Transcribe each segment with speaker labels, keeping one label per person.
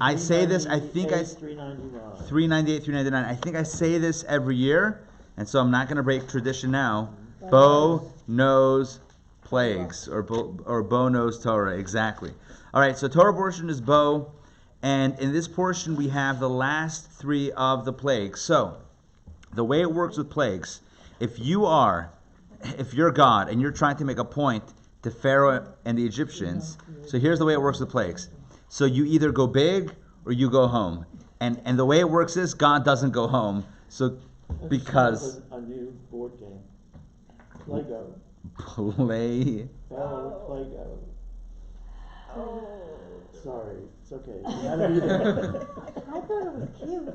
Speaker 1: I say this, I think
Speaker 2: 399.
Speaker 1: 398, 399. I think I say this every year, and so I'm not going to break tradition now. Bo knows plagues, or Bo knows Torah, exactly. All right, so Torah portion is Bo, and in this portion we have the last three of the plagues. So, the way it works with plagues, if you're God and you're trying to make a point to Pharaoh and the Egyptians, so here's the way it works with plagues. So you either go big or you go home. And the way it works is God doesn't go home. So because
Speaker 2: a new board game. Lego.
Speaker 1: Play.
Speaker 2: Lego.
Speaker 3: Oh.
Speaker 2: Sorry, it's okay.
Speaker 3: I thought it was cute.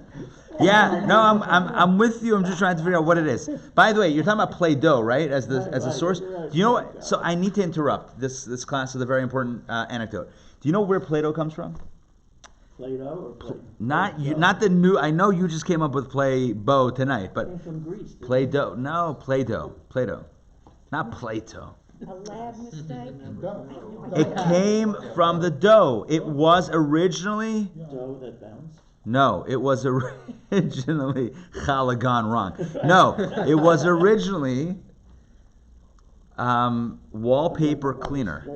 Speaker 1: Yeah, no, I'm with you. I'm just trying to figure out what it is. By the way, you're talking about Play-Doh, right? As a source. Do you know what? So I need to interrupt this class with a very important anecdote. Do you know where Play-Doh comes from?
Speaker 2: Play-Doh or Play?
Speaker 1: Not the new. I know you just came up with Play-Bow tonight, but
Speaker 2: It came from Greece.
Speaker 1: Play-Doh. No, Play-Doh. Play-Doh. Not Plato.
Speaker 3: A lab mistake?
Speaker 1: It came from the dough. It was originally...
Speaker 2: Dough that bounced?
Speaker 1: No, it was originally... Challah gone wrong. No, it was originally... wallpaper cleaner.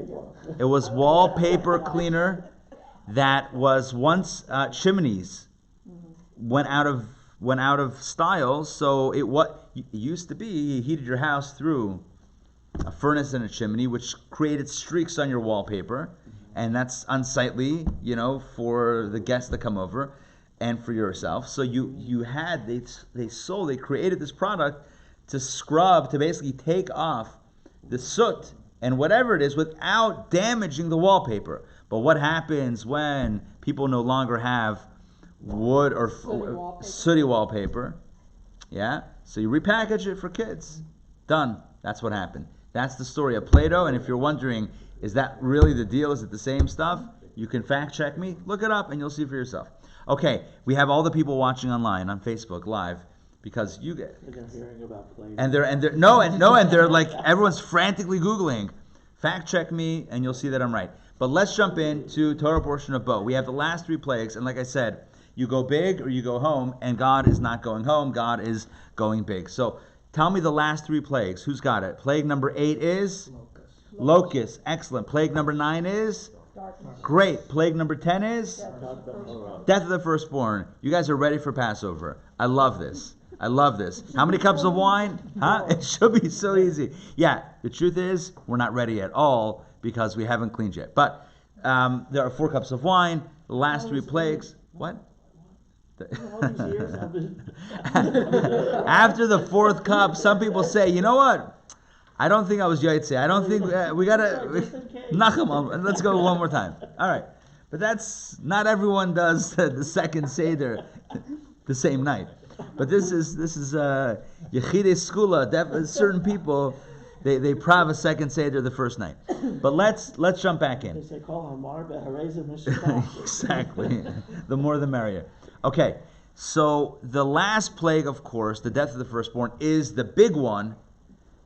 Speaker 1: It was wallpaper cleaner that was once chimneys went out of style, so it used to be you heated your house through a furnace and a chimney, which created streaks on your wallpaper, and that's unsightly, for the guests that come over and for yourself. So they created this product to scrub, to basically take off the soot and whatever it is without damaging the wallpaper. But what happens when people no longer have wood or sooty wallpaper? Yeah, so you repackage it for kids. Done. That's what happened. That's the story of Play-Doh. And if you're wondering, is that really the deal? Is it the same stuff? You can fact check me. Look it up and you'll see for yourself. Okay, we have all the people watching online on Facebook Live because you get.
Speaker 2: They're hearing about Play-Doh.
Speaker 1: And they're like everyone's frantically Googling. Fact check me and you'll see that I'm right. But let's jump into Torah portion of Bo. We have the last three plagues, and like I said, you go big or you go home, and God is not going home. God is going big. So tell me the last three plagues. Who's got it? Plague number 8 is? Locust. Excellent. Plague number 9 is?
Speaker 3: Darkness.
Speaker 1: Great. Plague number 10 is?
Speaker 3: Death
Speaker 1: Death of the firstborn. You guys are ready for Passover. I love this. How many cups of wine? Huh? It should be so easy. Yeah, the truth is, we're not ready at all because we haven't cleaned yet. But there are 4 cups of wine. The last 3 plagues. What? After the 4th cup, some people say, you know what? I don't think I was Yaitse. I don't think we gotta Nacham. Let's go one more time. All right, but that's not everyone does the second Seder the same night. But this is Yechidei Skula. Certain people they prav a second Seder the first night. But let's jump back in.
Speaker 2: They say call Hamar beHareza Mishpach.
Speaker 1: Exactly. The more the merrier. Okay, so the last plague, of course, the death of the firstborn, is the big one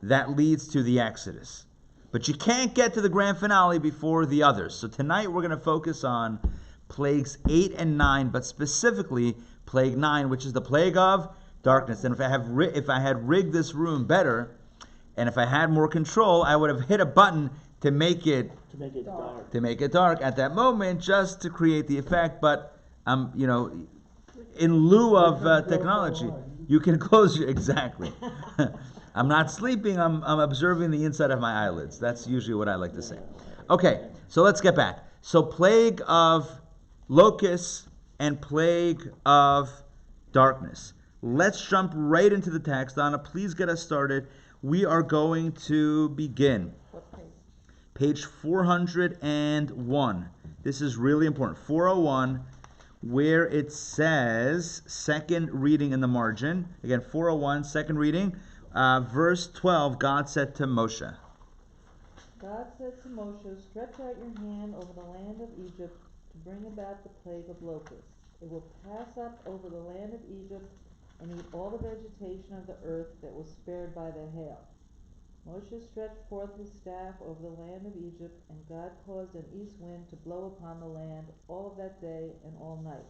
Speaker 1: that leads to the Exodus. But you can't get to the grand finale before the others. So tonight we're going to focus on plagues 8 and 9, but specifically plague 9, which is the plague of darkness. And if I had rigged this room better, and if I had more control, I would have hit a button to make it dark at that moment, just to create the effect. But in lieu of technology, you can close your exactly. I'm not sleeping. I'm observing the inside of my eyelids. That's usually what I like to say. Okay, so let's get back. So plague of locusts and plague of darkness. Let's jump right into the text. Anna, please get us started. We are going to begin.
Speaker 3: What page?
Speaker 1: Page 401. This is really important. 401, where it says, second reading in the margin. Again, 401, second reading. Verse 12, God said to Moshe.
Speaker 4: God said to Moshe, stretch out your hand over the land of Egypt to bring about the plague of locusts. It will pass up over the land of Egypt and eat all the vegetation of the earth that was spared by the hail. Moshe stretched forth his staff over the land of Egypt, and God caused an east wind to blow upon the land all of that day and all night.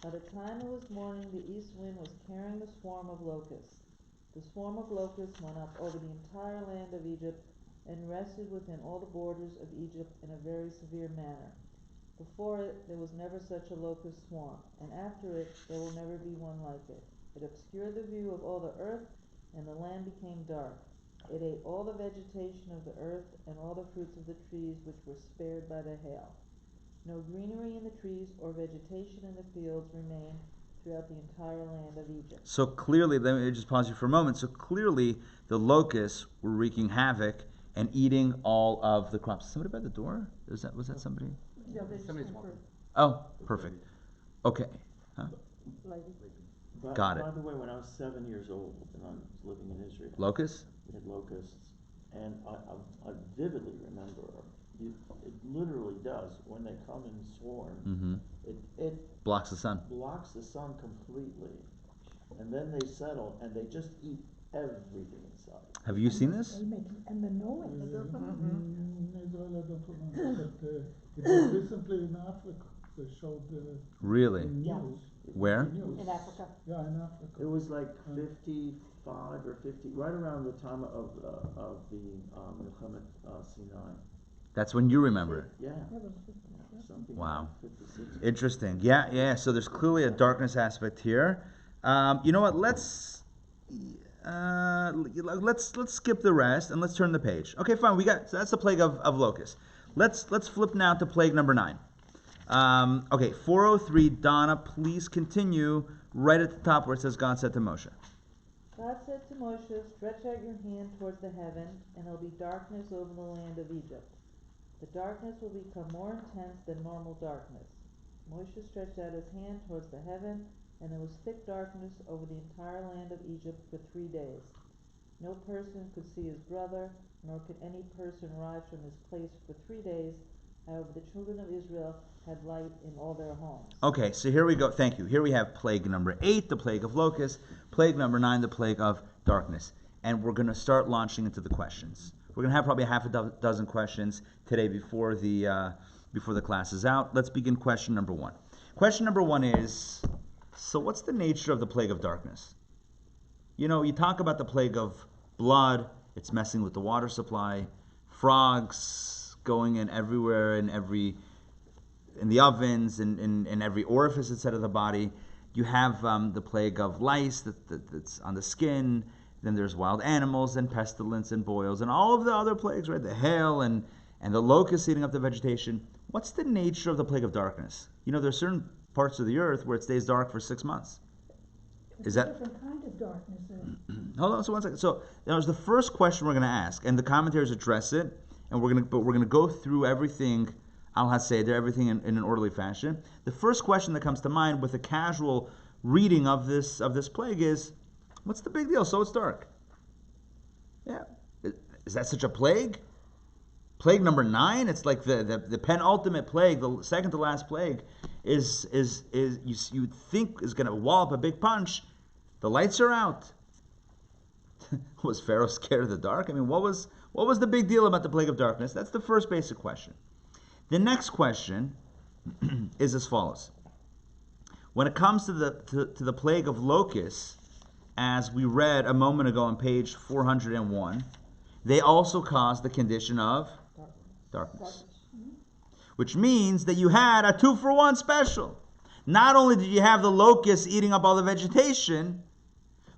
Speaker 4: By the time it was morning, the east wind was carrying the swarm of locusts. The swarm of locusts went up over the entire land of Egypt and rested within all the borders of Egypt in a very severe manner. Before it, there was never such a locust swarm, and after it, there will never be one like it. It obscured the view of all the earth, and the land became dark. It ate all the vegetation of the earth and all the fruits of the trees which were spared by the hail. No greenery in the trees or vegetation in the fields remained throughout the entire land of Egypt.
Speaker 1: So clearly, let me just pause you for a moment. So clearly, the locusts were wreaking havoc and eating all of the crops. Somebody by the door? Was that somebody?
Speaker 3: Yeah, they just
Speaker 5: Somebody's
Speaker 3: went
Speaker 5: walking.
Speaker 1: Oh, perfect. Okay. Huh?
Speaker 3: for lady.
Speaker 1: Got it.
Speaker 2: By the way, when I was 7 years old and I was living in Israel,
Speaker 1: Locusts?
Speaker 2: we had locusts, and I vividly remember, it literally does, when they come in swarm,
Speaker 1: Mm-hmm.
Speaker 2: it
Speaker 1: Blocks the sun.
Speaker 2: blocks the sun completely, and then they settle, and they just eat everything inside.
Speaker 1: Have you seen this?
Speaker 3: They make, and the noise.
Speaker 6: In Israel, I don't remember, but it was recently in Africa. They showed the
Speaker 1: Really?
Speaker 3: Yeah.
Speaker 6: news.
Speaker 1: Where?
Speaker 6: The news.
Speaker 3: In Africa.
Speaker 6: Yeah, in Africa.
Speaker 2: It was like 55 or 50, right around the time of the Milchemet Sinai.
Speaker 1: That's when you remember it.
Speaker 2: Yeah,
Speaker 3: That was,
Speaker 2: something
Speaker 1: Wow.
Speaker 2: like 56.
Speaker 1: Interesting. Yeah. So there's clearly a darkness aspect here. You know what? Let's skip the rest and let's turn the page. Okay, fine. So that's the plague of locusts. Let's flip now to plague number 9. Okay, 403. Donna, please continue right at the top where it says God said to Moshe.
Speaker 4: God said to Moshe, stretch out your hand towards the heaven, and there will be darkness over the land of Egypt. The darkness will become more intense than normal darkness. Moshe stretched out his hand towards the heaven, and there was thick darkness over the entire land of Egypt for 3 days. No person could see his brother, nor could any person rise from his place for 3 days. However, the children of Israel had light in all their homes.
Speaker 1: Okay, so here we go. Thank you. Here we have plague number 8, the plague of locusts. Plague number 9, the plague of darkness. And we're going to start launching into the questions. We're going to have probably half a dozen questions today before the class is out. Let's begin question number 1. Question number 1 is, so what's the nature of the plague of darkness? You know, you talk about the plague of blood, it's messing with the water supply, frogs going in everywhere, in the ovens, in every orifice, etc. of the body. You have the plague of lice that's on the skin. Then there's wild animals and pestilence and boils and all of the other plagues, right? The hail and the locusts eating up the vegetation. What's the nature of the plague of darkness? You know, there's certain parts of the earth where it stays dark for 6 months. Is that...
Speaker 3: a different kind of darkness.
Speaker 1: Hold on, so 1 second. So that was the first question we're going to ask, and the commentaries address it, and we're going to go through everything. Al HaSeder, everything in an orderly fashion. The first question that comes to mind with a casual reading of this plague is, what's the big deal? So it's dark. Yeah, is that such a plague? Plague number 9. It's like the penultimate plague, the second to last plague, is you think is going to wallop a big punch. The lights are out. Was Pharaoh scared of the dark? I mean, what was the big deal about the plague of darkness? That's the first basic question. The next question is as follows. When it comes to the plague of locusts, as we read a moment ago on page 401, they also caused the condition of darkness. Which means that you had a 2-for-1 special. Not only did you have the locusts eating up all the vegetation,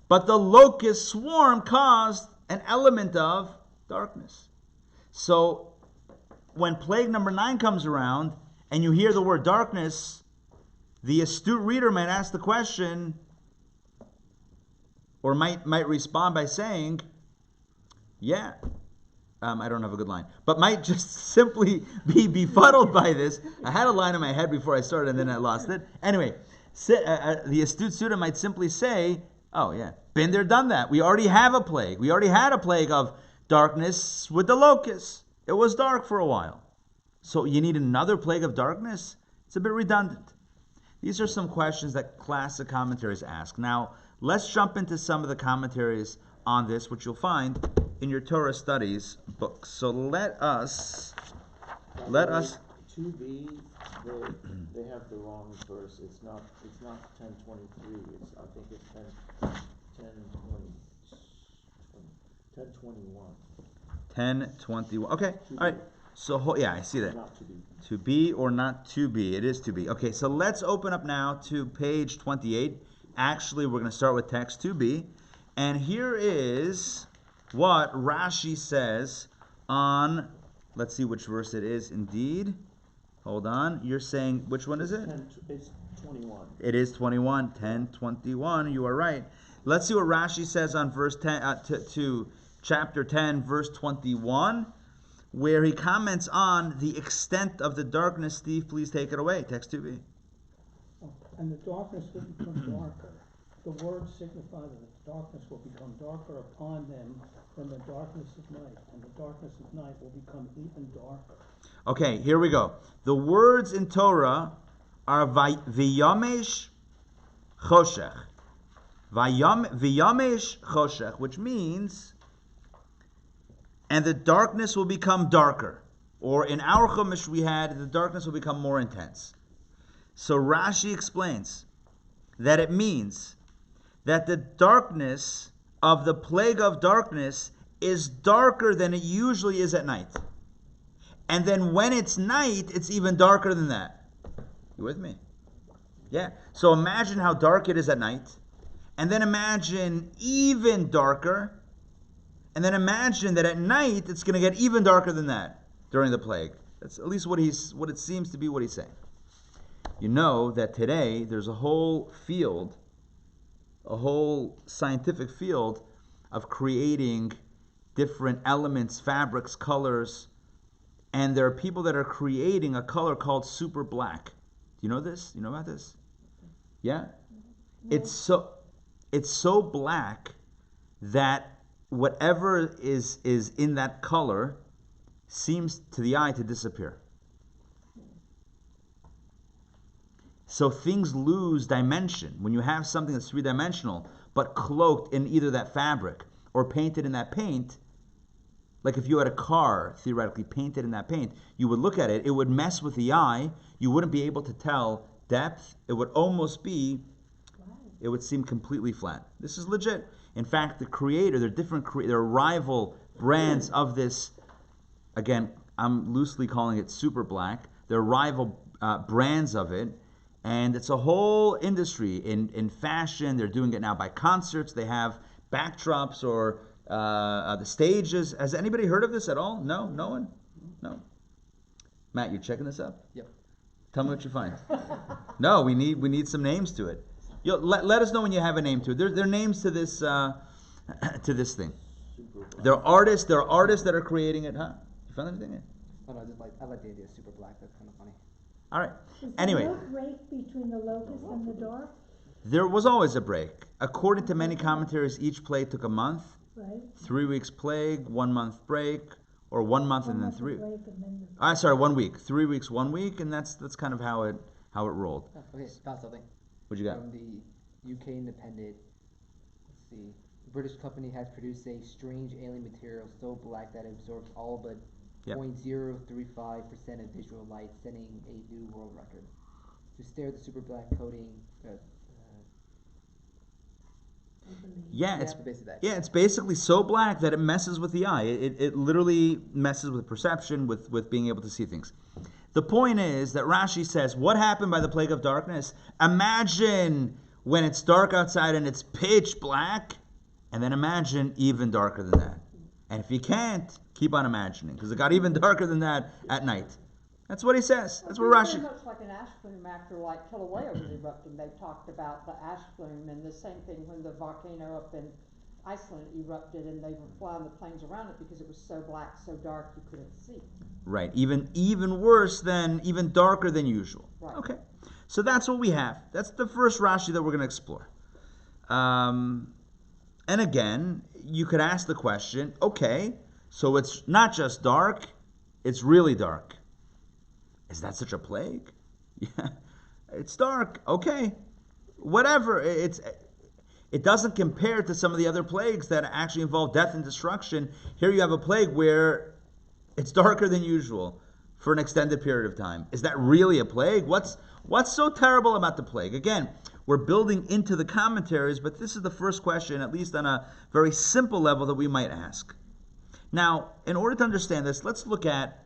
Speaker 1: but the locust swarm caused an element of darkness. So when plague number 9 comes around and you hear the word darkness, the astute reader might ask the question, or might respond by saying, yeah, I don't have a good line, but might just simply be befuddled by this. I had a line in my head before I started and then I lost it. Anyway, the astute student might simply say, oh yeah, been there, done that. We already have a plague. We already had a plague of darkness with the locusts. It was dark for a while. So you need another plague of darkness? It's a bit redundant. These are some questions that classic commentaries ask. Now, let's jump into some of the commentaries on this, which you'll find in your Torah studies books. So let us
Speaker 2: 2b, they have the wrong verse. It's not 10:23. I think it's 10:21.
Speaker 1: 10:21. Okay, all right. So yeah, I see that.
Speaker 2: Not to be.
Speaker 1: To be or not to be? It is to be. Okay, so let's open up now to page 28. Actually, we're going to start with text 2b. And here is what Rashi says on, let's see which verse it is indeed. Hold on. You're saying, which one is it?
Speaker 2: It's 21.
Speaker 1: It is 21. 10:21. You are right. Let's see what Rashi says on verse 10 to chapter 10, verse 21. Where he comments on the extent of the darkness. Steve, please take it away. Text 2b.
Speaker 5: And the darkness will become darker. The words signify that the darkness will become darker upon them than the darkness of night, and the darkness of night will become even darker.
Speaker 1: Okay, here we go. The words in Torah are V'yamesh choshech. V'yamesh choshech, which means, and the darkness will become darker. Or in our Chumash we had, the darkness will become more intense. So Rashi explains that it means that the darkness of the plague of darkness is darker than it usually is at night. And then when it's night, it's even darker than that. You with me? Yeah. So imagine how dark it is at night. And then imagine even darker. And then imagine that at night it's going to get even darker than that during the plague. That's at least what it seems to be what he's saying. You know that today there's a whole field, a whole scientific field of creating different elements, fabrics, colors, and there are people that are creating a color called super black. Do you know this? You know about this? Yeah? No. It's so black that whatever is in that color seems to the eye to disappear. So things lose dimension. When you have something that's three-dimensional, but cloaked in either that fabric or painted in that paint, like if you had a car, theoretically, painted in that paint, you would look at it, it would mess with the eye, you wouldn't be able to tell depth, it would almost be, it would seem completely flat. This is legit. In fact, the creator, there are rival brands of this. Again, I'm loosely calling it super black. There are rival brands of it, and it's a whole industry in fashion. They're doing it now by concerts. They have backdrops or the stages. Has anybody heard of this at all? No? No one? No. Matt, you checking this out?
Speaker 7: Yep.
Speaker 1: Tell me what you find. No, we need some names to it. Let us know when you have a name to it. There are names to this thing. There are artists that are creating it. Huh? You found anything?
Speaker 7: Oh no, I like the idea of super black. That's kind of funny.
Speaker 1: All right.
Speaker 3: Is
Speaker 1: Anyway,
Speaker 3: there no break between the locust and the dark?
Speaker 1: there was always a break. According to many commentaries, each plague took a month.
Speaker 3: Right?
Speaker 1: 3 weeks plague, 1 month break, or 1 month and then 3.
Speaker 3: Break and then
Speaker 1: 1 week. 3 weeks, 1 week, and that's kind of how it rolled.
Speaker 7: Oh, okay, found something.
Speaker 1: What you got?
Speaker 7: From the UK Independent. Let's see. The British company has produced a strange alien material so black that it absorbs all but 0.035% of visual light, setting a new world record. To stare at the super black coating.
Speaker 1: It's basically so black that it messes with the eye. It literally messes with perception, with being able to see things. The point is that Rashi says, what happened by the plague of darkness? Imagine when it's dark outside and it's pitch black, and then imagine even darker than that. And if you can't, keep on imagining, because it got even darker than that at night. That's what he says. That's what Rashi...
Speaker 8: It looks like an ash plume after like Kilauea was erupting. They talked about the ash plume, and the same thing when the volcano up in Iceland erupted and they were flying the planes around it because it was so black, so dark you couldn't see.
Speaker 1: Right, even worse than, even darker than usual.
Speaker 8: Right.
Speaker 1: Okay, so that's what we have. That's the first Rashi that we're going to explore. And again, you could ask the question, okay, so it's not just dark, it's really dark. Is that such a plague? Yeah, it's dark. Okay, whatever. It's It doesn't compare to some of the other plagues that actually involve death and destruction. Here you have a plague where it's darker than usual for an extended period of time. Is that really a plague? What's so terrible about the plague? Again, we're building into the commentaries, but this is the first question, at least on a very simple level, that we might ask. Now, in order to understand this, let's look at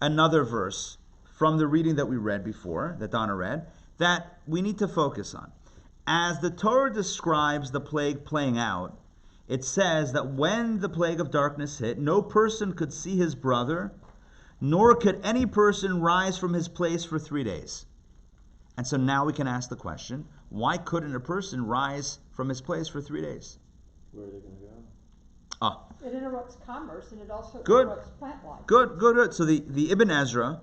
Speaker 1: another verse from the reading that we read before, that Donna read, that we need to focus on. As the Torah describes the plague playing out, it says that when the plague of darkness hit, no person could see his brother, nor could any person rise from his place for 3 days. And so now we can ask the question, why couldn't a person rise from his place for 3 days?
Speaker 2: Where are they going to go?
Speaker 1: Oh,
Speaker 8: It interrupts commerce and it also
Speaker 1: Good.
Speaker 8: interrupts plant life.
Speaker 1: good. So the Ibn Ezra,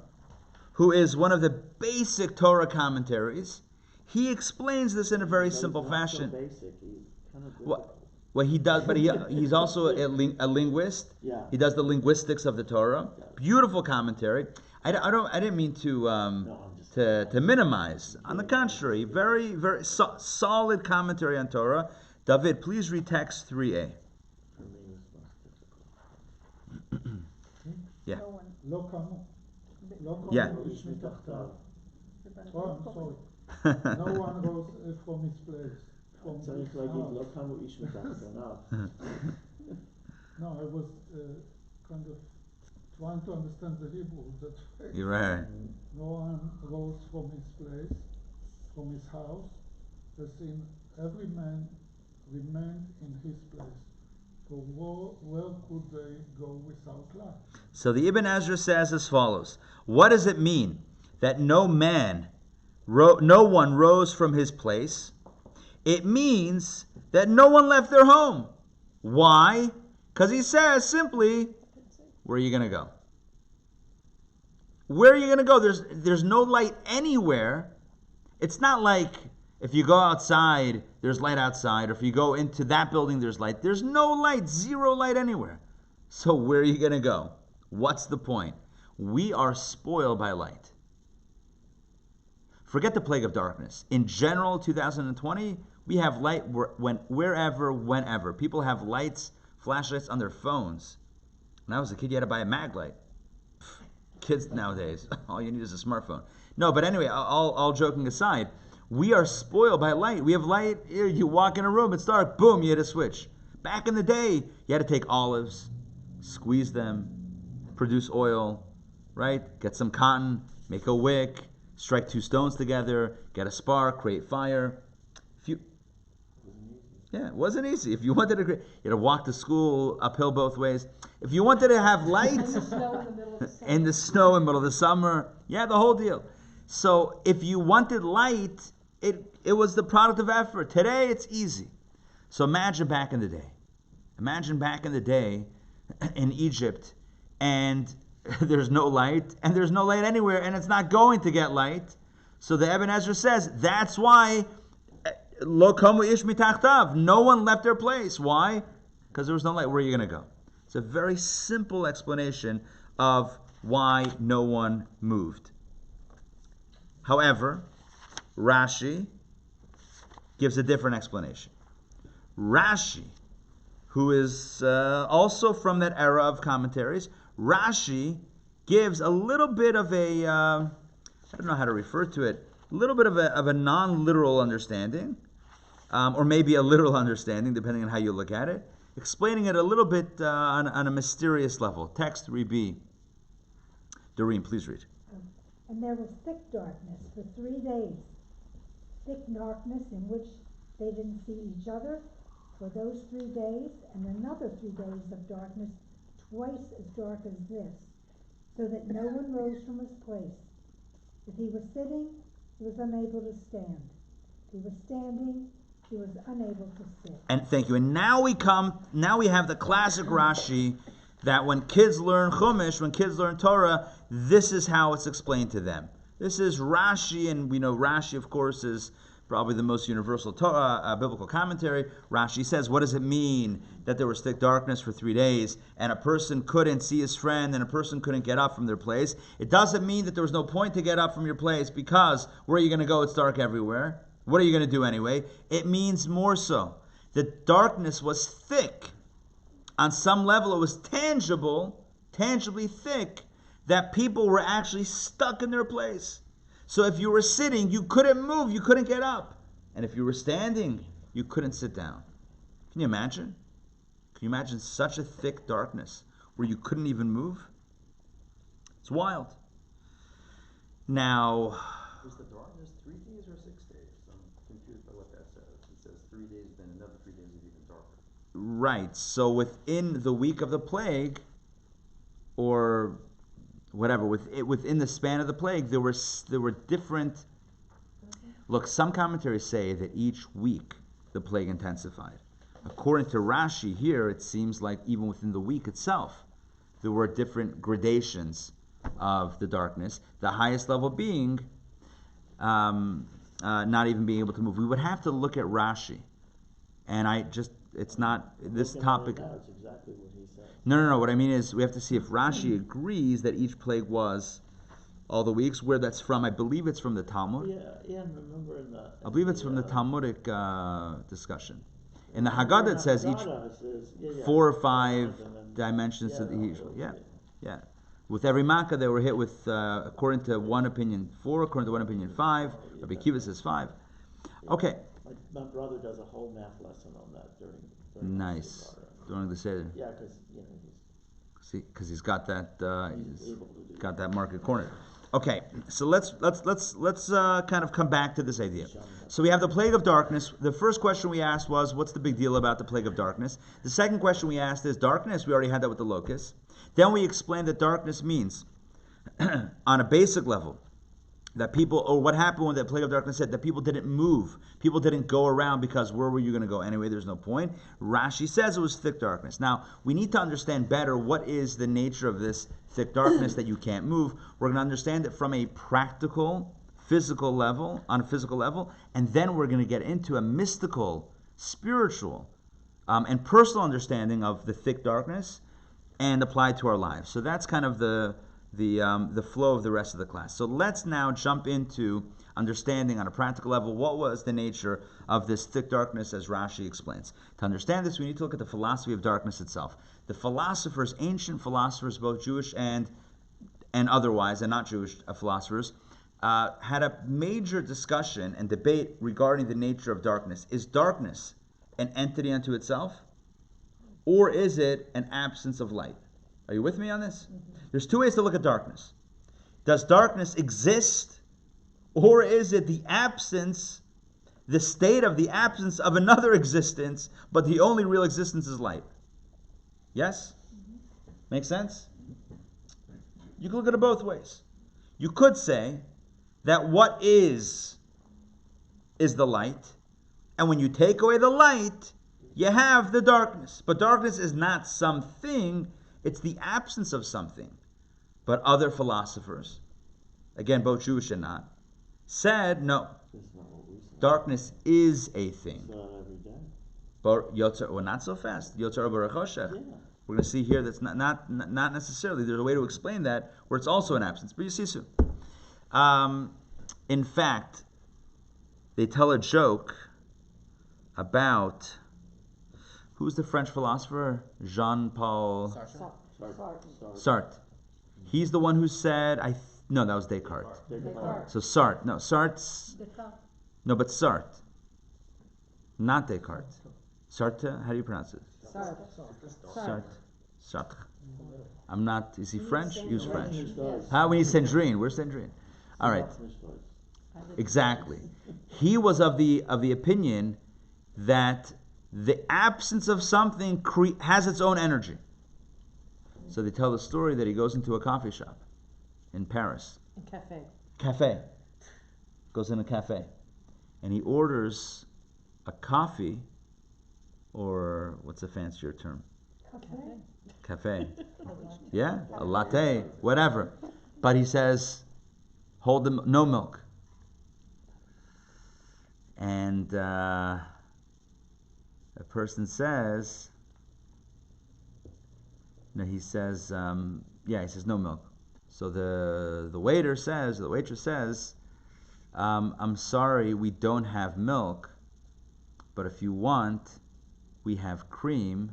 Speaker 1: who is one of the basic Torah commentaries, he explains this in a very simple fashion.
Speaker 2: So basic. He's kind of
Speaker 1: Well, he does, but he's also a linguist.
Speaker 2: Yeah.
Speaker 1: He does the linguistics of the Torah.
Speaker 2: Yeah.
Speaker 1: Beautiful commentary. I didn't mean to
Speaker 2: I'm just
Speaker 1: to minimize. On the contrary, very solid commentary on Torah. David, please read text 3a.
Speaker 2: For me, it's most difficult.
Speaker 1: Yeah.
Speaker 6: לא קמו. לא קמו
Speaker 1: Yeah.
Speaker 6: איש מתחתיו. Oh, I'm sorry. No one rose from his place. From
Speaker 2: צריך
Speaker 6: his
Speaker 2: להגיד,
Speaker 6: house.
Speaker 2: לא קמו איש מתחתיו.
Speaker 6: No, I was kind of trying to understand the Hebrew. That
Speaker 1: You're right.
Speaker 6: no one rose from his place, from his house. The same, every man remained in his place. So where could they go without light?
Speaker 1: So the Ibn Ezra says as follows: what does it mean that no one rose from his place? It means that no one left their home. Why? Because he says simply, where are you going to go? Where are you going to go? There's no light anywhere. It's not like if you go outside, there's light outside, or if you go into that building, there's light. There's no light, zero light anywhere. So where are you going to go? What's the point? We are spoiled by light. Forget the plague of darkness. In general, 2020, we have light wherever, whenever. People have lights, flashlights on their phones. When I was a kid, you had to buy a mag light. Kids nowadays, all you need is a smartphone. No, but anyway, all joking aside, we are spoiled by light. We have light. You walk in a room, it's dark, boom, you hit a switch. Back in the day, you had to take olives, squeeze them, produce oil, right? Get some cotton, make a wick, strike two stones together, get a spark, create fire. It wasn't easy. If you wanted to, you had to walk to school uphill both ways. If you wanted to have light,
Speaker 8: And the snow in the middle of the summer.
Speaker 1: in the snow in the middle of the summer, the whole deal. So if you wanted light, it was the product of effort. Today it's easy. So imagine back in the day. Imagine back in the day in Egypt, and there's no light, and there's no light anywhere, and it's not going to get light. So the Ibn Ezra says that's why Lo kamu ish mitachtav. No one left their place. Why? Because there was no light. Where are you going to go? It's a very simple explanation of why no one moved. However, Rashi gives a different explanation. Rashi, who is also from that era of commentaries, Rashi gives a little bit of a, I don't know how to refer to it, a little bit of a non-literal understanding, or maybe a literal understanding, depending on how you look at it, explaining it a little bit on a mysterious level. Text 3b. Doreen, please read.
Speaker 3: And there was thick darkness for 3 days, thick darkness in which they didn't see each other for those 3 days, and another 3 days of darkness twice as dark as this, so that no one rose from his place. If he was sitting, he was unable to stand. If he was standing, he was unable to sit.
Speaker 1: And thank you. And now we have the classic Rashi that when kids learn Chumash, when kids learn Torah, this is how it's explained to them. This is Rashi, and we know Rashi, of course, is probably the most universal Torah, biblical commentary. Rashi says, what does it mean that there was thick darkness for 3 days and a person couldn't see his friend and a person couldn't get up from their place? It doesn't mean that there was no point to get up from your place because where are you going to go? It's dark everywhere. What are you going to do anyway? It means more so The darkness was thick. On some level, it was tangibly thick, that people were actually stuck in their place. So if you were sitting, you couldn't move, you couldn't get up. And if you were standing, you couldn't sit down. Can you imagine? Can you imagine such a thick darkness where you couldn't even move? It's wild. Now,
Speaker 9: was the darkness 3 days or 6 days? I'm confused by what that says. It says 3 days, then another 3 days is even darker.
Speaker 1: right, so within the week of the plague, or whatever, within the span of the plague, there were different. Look, some commentaries say that each week the plague intensified. According to Rashi here, it seems like even within the week itself, there were different gradations of the darkness. The highest level being not even being able to move. We would have to look at Rashi, and it's not this topic.
Speaker 2: That's exactly what he said.
Speaker 1: No. What I mean is, we have to see if Rashi agrees that each plague was all the weeks. Where that's from, I believe it's from the Talmud.
Speaker 2: Yeah, and remember in the...
Speaker 1: I believe it's from the Talmudic discussion. In the Haggadah, it says each
Speaker 2: Haggadah says,
Speaker 1: 4 or 5
Speaker 2: and then-
Speaker 1: dimensions to the
Speaker 2: okay.
Speaker 1: usual. Yeah. With every Makkah, they were hit with, according to one opinion, 4, according to one opinion, 5. Rabbi Kiva says 5. Okay.
Speaker 2: My brother does a whole math lesson on that during
Speaker 1: Nice. During the Seder.
Speaker 2: Yeah, because
Speaker 1: Because he's got that
Speaker 2: he's able to do
Speaker 1: got that market corner. Okay, so let's kind of come back to this idea. So we have the plague of darkness. The first question we asked was, what's the big deal about the plague of darkness? The second question we asked is darkness. We already had that with the locusts. Then we explained that darkness means, on a basic level, that people, or what happened when the plague of darkness said that people didn't move, people didn't go around, because where were you going to go anyway? There's no point. Rashi says it was thick darkness. Now, we need to understand better what is the nature of this thick darkness that you can't move. We're going to understand it from a practical, physical level, on a physical level, and then we're going to get into a mystical, spiritual, and personal understanding of the thick darkness and apply it to our lives. So that's kind of the flow of the rest of the class. So let's now jump into understanding on a practical level what was the nature of this thick darkness, as Rashi explains. To understand this, we need to look at the philosophy of darkness itself. The philosophers, ancient philosophers, both Jewish and otherwise, and not Jewish philosophers, had a major discussion and debate regarding the nature of darkness. Is darkness an entity unto itself, or is it an absence of light? Are you with me on this? There's 2 ways to look at darkness. Does darkness exist, or is it the absence, the state of the absence of another existence, but the only real existence is light? Yes? Make sense? You can look at it both ways. You could say that what is the light, and when you take away the light, you have the darkness. But darkness is not something, it's the absence of something. But other philosophers, again, both Jewish and not, said, no,
Speaker 2: That's not what we say.
Speaker 1: darkness is a thing.
Speaker 2: It's not every day.
Speaker 1: But well, not so fast. Yotzer Baruch Hoshech.
Speaker 2: Yeah.
Speaker 1: We're going to see here that's not necessarily. There's a way to explain that where it's also an absence. But you see soon. In fact, they tell a joke about, who's the French philosopher? Jean-Paul Sartre. He's the one who said, no, that was Descartes. So Sartre. No, Sartre's. No, but Sartre. Not Descartes. Sartre, how do you pronounce it? Sartre. I'm not, is he French? He was French. How, when he's Sandrine? Where's Sandrine? All right. Exactly. He was of the opinion that the absence of something has its own energy. So they tell the story that he goes into a coffee shop in Paris. Cafe. Goes in a cafe. And he orders a coffee, or what's a fancier term? Cafe. Yeah, a latte, whatever. But he says, hold them, no milk. And a person says, no, he says, he says no milk. So the waitress says, I'm sorry, we don't have milk, but if you want, we have cream,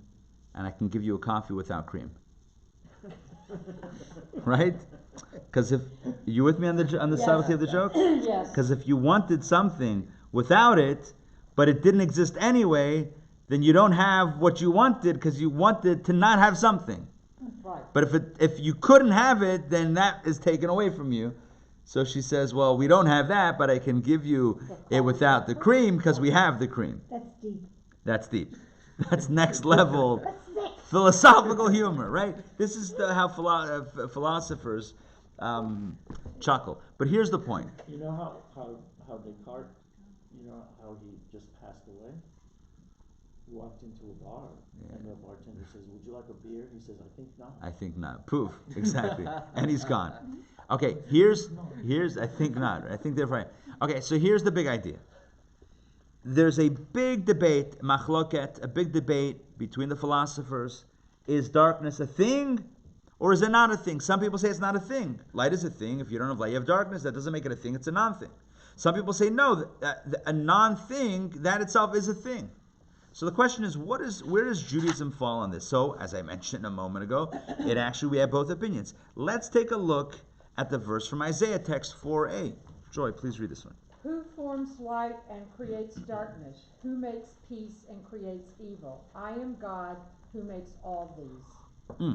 Speaker 1: and I can give you a coffee without cream. Right? Because if you with me on the subtlety of the joke?
Speaker 8: Yes.
Speaker 1: Because if you wanted something without it, but it didn't exist anyway, then you don't have what you wanted because you wanted to not have something.
Speaker 8: Right.
Speaker 1: But if you couldn't have it, then that is taken away from you. So she says, well, we don't have that, but I can give you it without the cream because we have the cream.
Speaker 3: That's deep.
Speaker 1: That's deep. That's next level
Speaker 3: That's thick.
Speaker 1: philosophical humor, right? This is how philosophers chuckle. But here's the point.
Speaker 2: You know how Descartes, you know how he just passed away? He walked into a bar, and the bartender says, "Would you like a beer?" He says, "I think not."
Speaker 1: I think not. Poof. Exactly. And he's gone. Okay, here's I think not. I think they're right. Okay, so here's the big idea. There's a big debate, machloket, a big debate between the philosophers. Is darkness a thing or is it not a thing? Some people say it's not a thing. Light is a thing. If you don't have light, you have darkness. That doesn't make it a thing. It's a non-thing. Some people say no, a non-thing, that itself is a thing. So the question is, where does Judaism fall on this? So, as I mentioned a moment ago, we have both opinions. Let's take a look at the verse from Isaiah text 4a. Joy, please read this one.
Speaker 8: Who forms light and creates darkness? Who makes peace and creates evil? I am God who makes all these.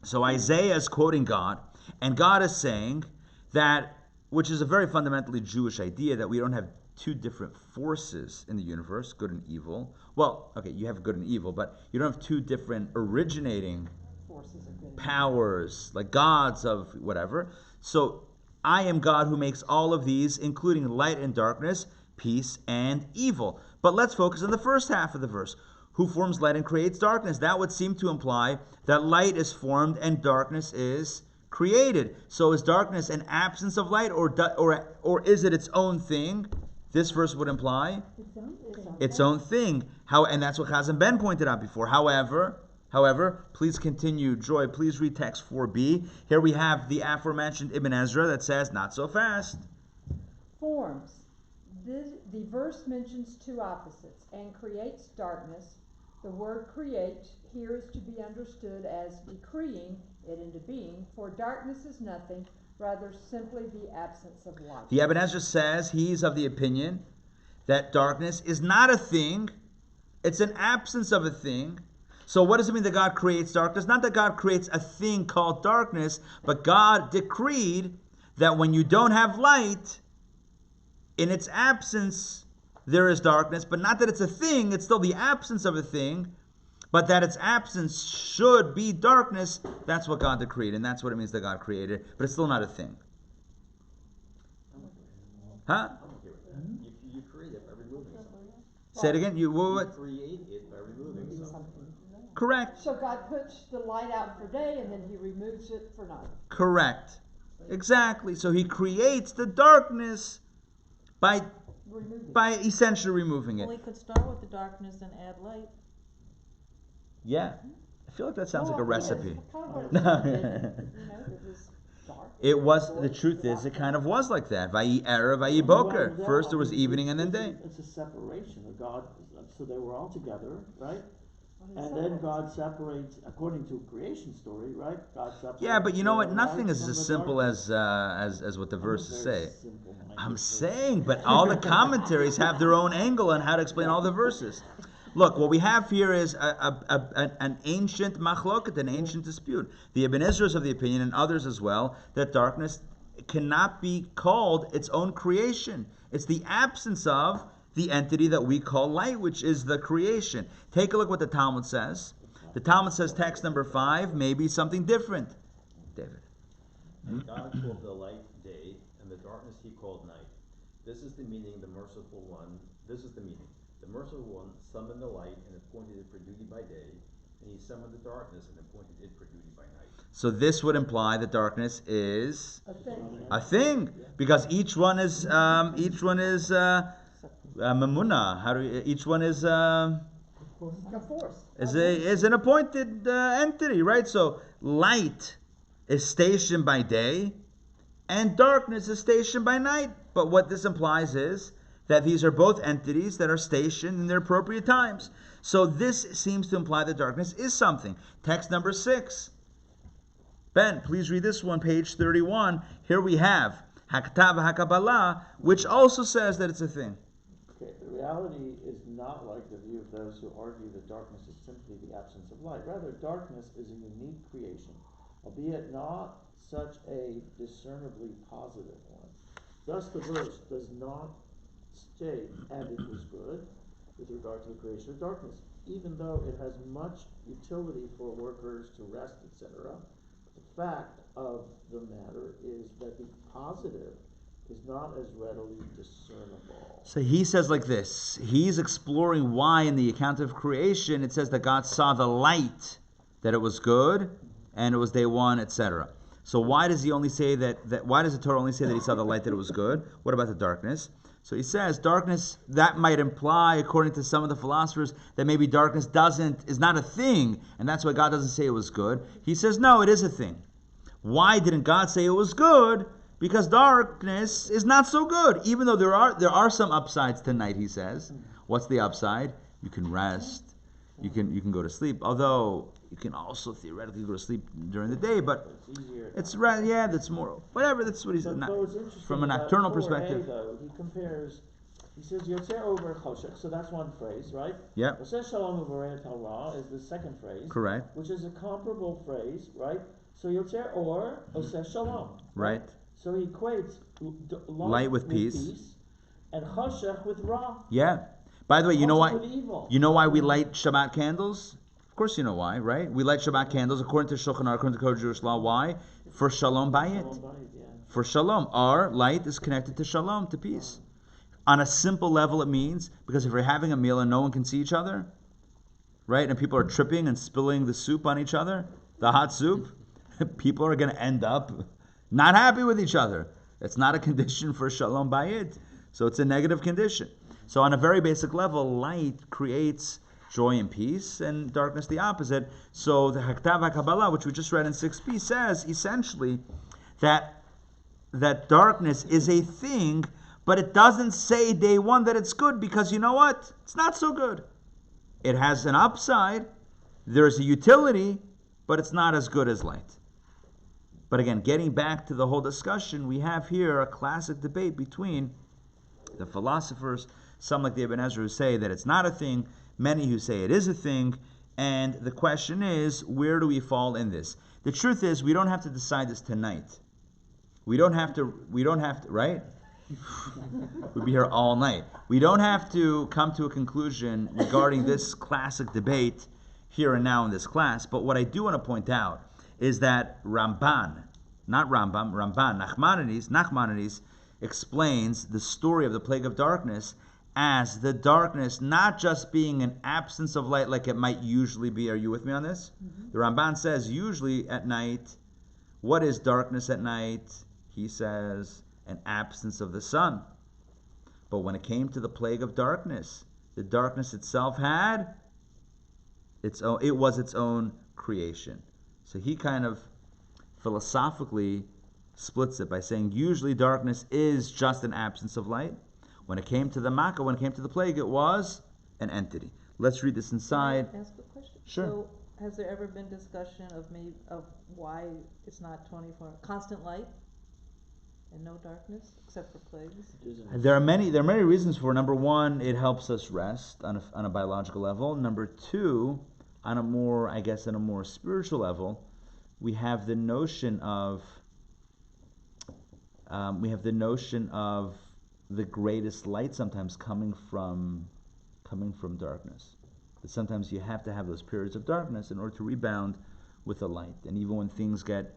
Speaker 1: So Isaiah is quoting God, and God is saying that, which is a very fundamentally Jewish idea, that we don't have two different forces in the universe, good and evil. Well, okay, you have good and evil, but you don't have two different originating
Speaker 8: Forces of good.
Speaker 1: powers, like gods of whatever. So I am God who makes all of these, including light and darkness, peace and evil. But let's focus on the first half of the verse. Who forms light and creates darkness? That would seem to imply that light is formed and darkness is created. So is darkness an absence of light, or is it its own thing? This verse would imply its own thing. And that's what Chazan Ben pointed out before. However, please continue. Joy, please read text 4b. Here we have the aforementioned Ibn Ezra that says, not so fast.
Speaker 8: Forms. The verse mentions two opposites, and creates darkness. The word create here is to be understood as decreeing it into being, for darkness is nothing, rather simply the absence of light.
Speaker 1: The Ibn Ezra says he's of the opinion that darkness is not a thing, it's an absence of a thing. So what does it mean that God creates darkness? Not that God creates a thing called darkness, but God decreed that when you don't have light, in its absence, there is darkness, but not that it's a thing, it's still the absence of a thing, but that its absence should be darkness. That's what God decreed, and that's what it means that God created, but it's still not a thing. Huh?
Speaker 9: I'm okay with that. You create it by removing something.
Speaker 1: Say it again.
Speaker 9: You create it by removing something.
Speaker 1: Correct.
Speaker 8: So God puts the light out for day, and then he removes it for night.
Speaker 1: Correct. Exactly. So he creates the darkness by essentially removing it.
Speaker 10: Well, he could start with the darkness and add light.
Speaker 1: Yeah. I feel like that sounds like a recipe.
Speaker 8: It
Speaker 1: It was, the truth is, it kind of was like that. Vayi Erev, Vayi Boker. First there was evening and then day.
Speaker 2: It's a separation of God. So they were all together, right? And then God separates, according to creation story, right? God separates.
Speaker 1: Yeah, but you know what?
Speaker 2: the
Speaker 1: Nothing
Speaker 2: light
Speaker 1: is
Speaker 2: from
Speaker 1: as
Speaker 2: the
Speaker 1: simple
Speaker 2: darkness.
Speaker 1: as what the
Speaker 2: I'm
Speaker 1: verses
Speaker 2: very
Speaker 1: say.
Speaker 2: simple-minded
Speaker 1: I'm
Speaker 2: person.
Speaker 1: saying, but all the commentaries have their own angle on how to explain all the verses. Look, what we have here is an ancient machloket, an ancient dispute. The Ibn Ezra is of the opinion, and others as well, that darkness cannot be called its own creation. It's the absence of the entity that we call light, which is the creation. Take a look what the Talmud says. The Talmud says, text number 5, maybe something different. David.
Speaker 9: And God called the light day, and the darkness he called night. This is the meaning, the merciful one. This is the meaning. The merciful one summoned the light and appointed it for duty by day, and he summoned the darkness and appointed it for duty by night.
Speaker 1: So this would imply that darkness is
Speaker 8: A thing.
Speaker 1: a thing, because each one is mamuna. Each one is
Speaker 8: A force.
Speaker 1: is an appointed entity, right? So light is stationed by day, and darkness is stationed by night. But what this implies is that these are both entities that are stationed in their appropriate times. So this seems to imply that darkness is something. Text number 6. Ben, please read this one, page 31. Here we have Haktav HaKabbalah, which also says that it's a thing.
Speaker 2: Okay, the reality is not like the view of those who argue that darkness is simply the absence of light. Rather, darkness is a unique creation, albeit not such a discernibly positive one. Thus, the verse does not state, and it was good, with regard to the creation of darkness, even though it has much utility for workers to rest, etc. The fact of the matter is that the positive is not as readily discernible.
Speaker 1: So he says like this. He's exploring why in the account of creation it says that God saw the light, that it was good, and it was day one, etc. So why does he only say that why does the Torah only say that he saw the light, that it was good? What about the darkness? So he says darkness, that might imply, according to some of the philosophers, that maybe darkness is not a thing, and that's why God doesn't say it was good. He says no, it is a thing. Why didn't God say it was good? Because darkness is not so good, even though there are some upsides to night, he says. What's the upside? You can rest, you can go to sleep, although you can also theoretically go to sleep during the day, but it's that's more, whatever, that's what he's from a nocturnal perspective.
Speaker 2: Though, he compares, he says, Yotzer over Choshech, so that's one phrase, right?
Speaker 1: Yeah.
Speaker 2: Oseh Shalom Uvarei Torah is the second phrase.
Speaker 1: Correct.
Speaker 2: Which is a comparable phrase, right? So Yotzer or Oseh Shalom.
Speaker 1: Right.
Speaker 2: So he equates
Speaker 1: light with peace
Speaker 2: and Choshech with Ra.
Speaker 1: Yeah. By the way, you know why?
Speaker 2: Evil.
Speaker 1: You know why we light Shabbat candles? Of course you know why, right? We light Shabbat candles according to Shulchan Aruch, according to Code of Jewish law. Why? For Shalom Bayit. For Shalom. Our light is connected to Shalom, to peace. On a simple level, it means, because if we're having a meal and no one can see each other, right, and people are tripping and spilling the soup on each other, the hot soup, people are going to end up not happy with each other. It's not a condition for Shalom Bayit. So it's a negative condition. So on a very basic level, light creates joy and peace, and darkness the opposite. So the Haktav HaKabbalah, which we just read in 6b, says essentially that darkness is a thing, but it doesn't say day one that it's good, because you know what? It's not so good. It has an upside, there's a utility, but it's not as good as light. But again, getting back to the whole discussion, we have here a classic debate between the philosophers, some like the Ibn Ezra who say that it's not a thing, many who say it is a thing, and the question is, where do we fall in this? The truth is, we don't have to decide this tonight. We don't have to, right? We'd be here all night. We don't have to come to a conclusion regarding this classic debate here and now in this class, but what I do want to point out is that Ramban, not Rambam, Ramban, Nachmanides explains the story of the plague of darkness as the darkness not just being an absence of light like it might usually be. Are you with me on this? Mm-hmm. The Ramban says usually at night, what is darkness at night? He says an absence of the sun. But when it came to the plague of darkness, the darkness itself had it was its own creation. So he kind of philosophically splits it by saying usually darkness is just an absence of light. When it came to the Makkah, when it came to the plague, it was an entity. Let's read this inside.
Speaker 10: Can I ask a question?
Speaker 1: Sure.
Speaker 10: So, has there ever been discussion of why it's not 24 constant light and no darkness except for plagues?
Speaker 1: There are many reasons for it. Number one, it helps us rest on a biological level. Number two, on a more spiritual level, we have the notion of the greatest light sometimes coming from darkness. That sometimes you have to have those periods of darkness in order to rebound with the light. And even when things get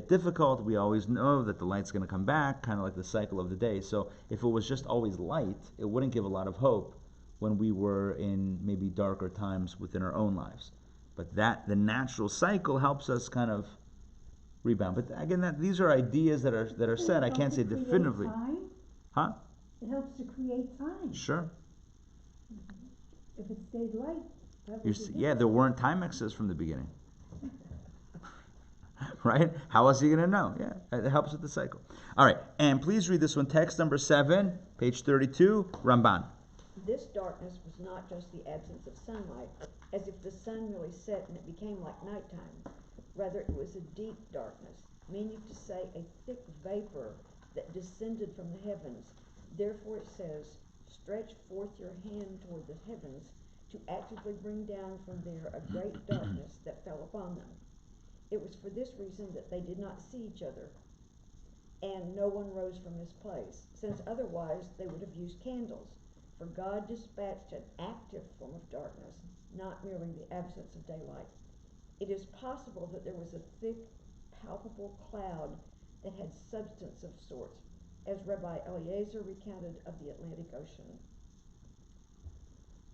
Speaker 1: difficult, we always know that the light's going to come back, kind of like the cycle of the day. So if it was just always light, it wouldn't give a lot of hope when we were in maybe darker times within our own lives. But the natural cycle helps us kind of rebound. But again, these are ideas that are said. I can't say definitively.
Speaker 3: Time?
Speaker 1: Huh?
Speaker 3: It helps to create time.
Speaker 1: Sure.
Speaker 3: If it stayed light, that would be
Speaker 1: There weren't time excess from the beginning. Right? How else are you going to know? Yeah, it helps with the cycle. All right, and please read this one, text number 7, page 32, Ramban.
Speaker 11: This darkness was not just the absence of sunlight, as if the sun really set and it became like nighttime. Rather, it was a deep darkness, meaning to say a thick vapor that descended from the heavens. Therefore it says, stretch forth your hand toward the heavens to actively bring down from there a great darkness that fell upon them. It was for this reason that they did not see each other, and no one rose from his place, since otherwise they would have used candles. For God dispatched an active form of darkness, not merely the absence of daylight. It is possible that there was a thick, palpable cloud that had substance of sorts, as Rabbi Eliezer recounted of the Atlantic Ocean.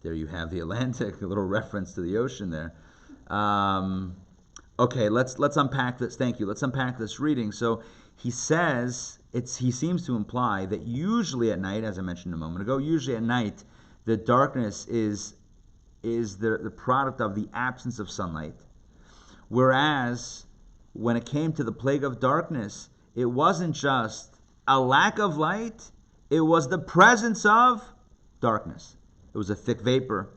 Speaker 1: There you have the Atlantic, a little reference to the ocean there. Okay, let's unpack this. Thank you. Let's unpack this reading. So he says, he seems to imply that usually at night, as I mentioned a moment ago, usually at night, the darkness is the product of the absence of sunlight. Whereas when it came to the plague of darkness, it wasn't just a lack of light, it was the presence of darkness. It was a thick vapor.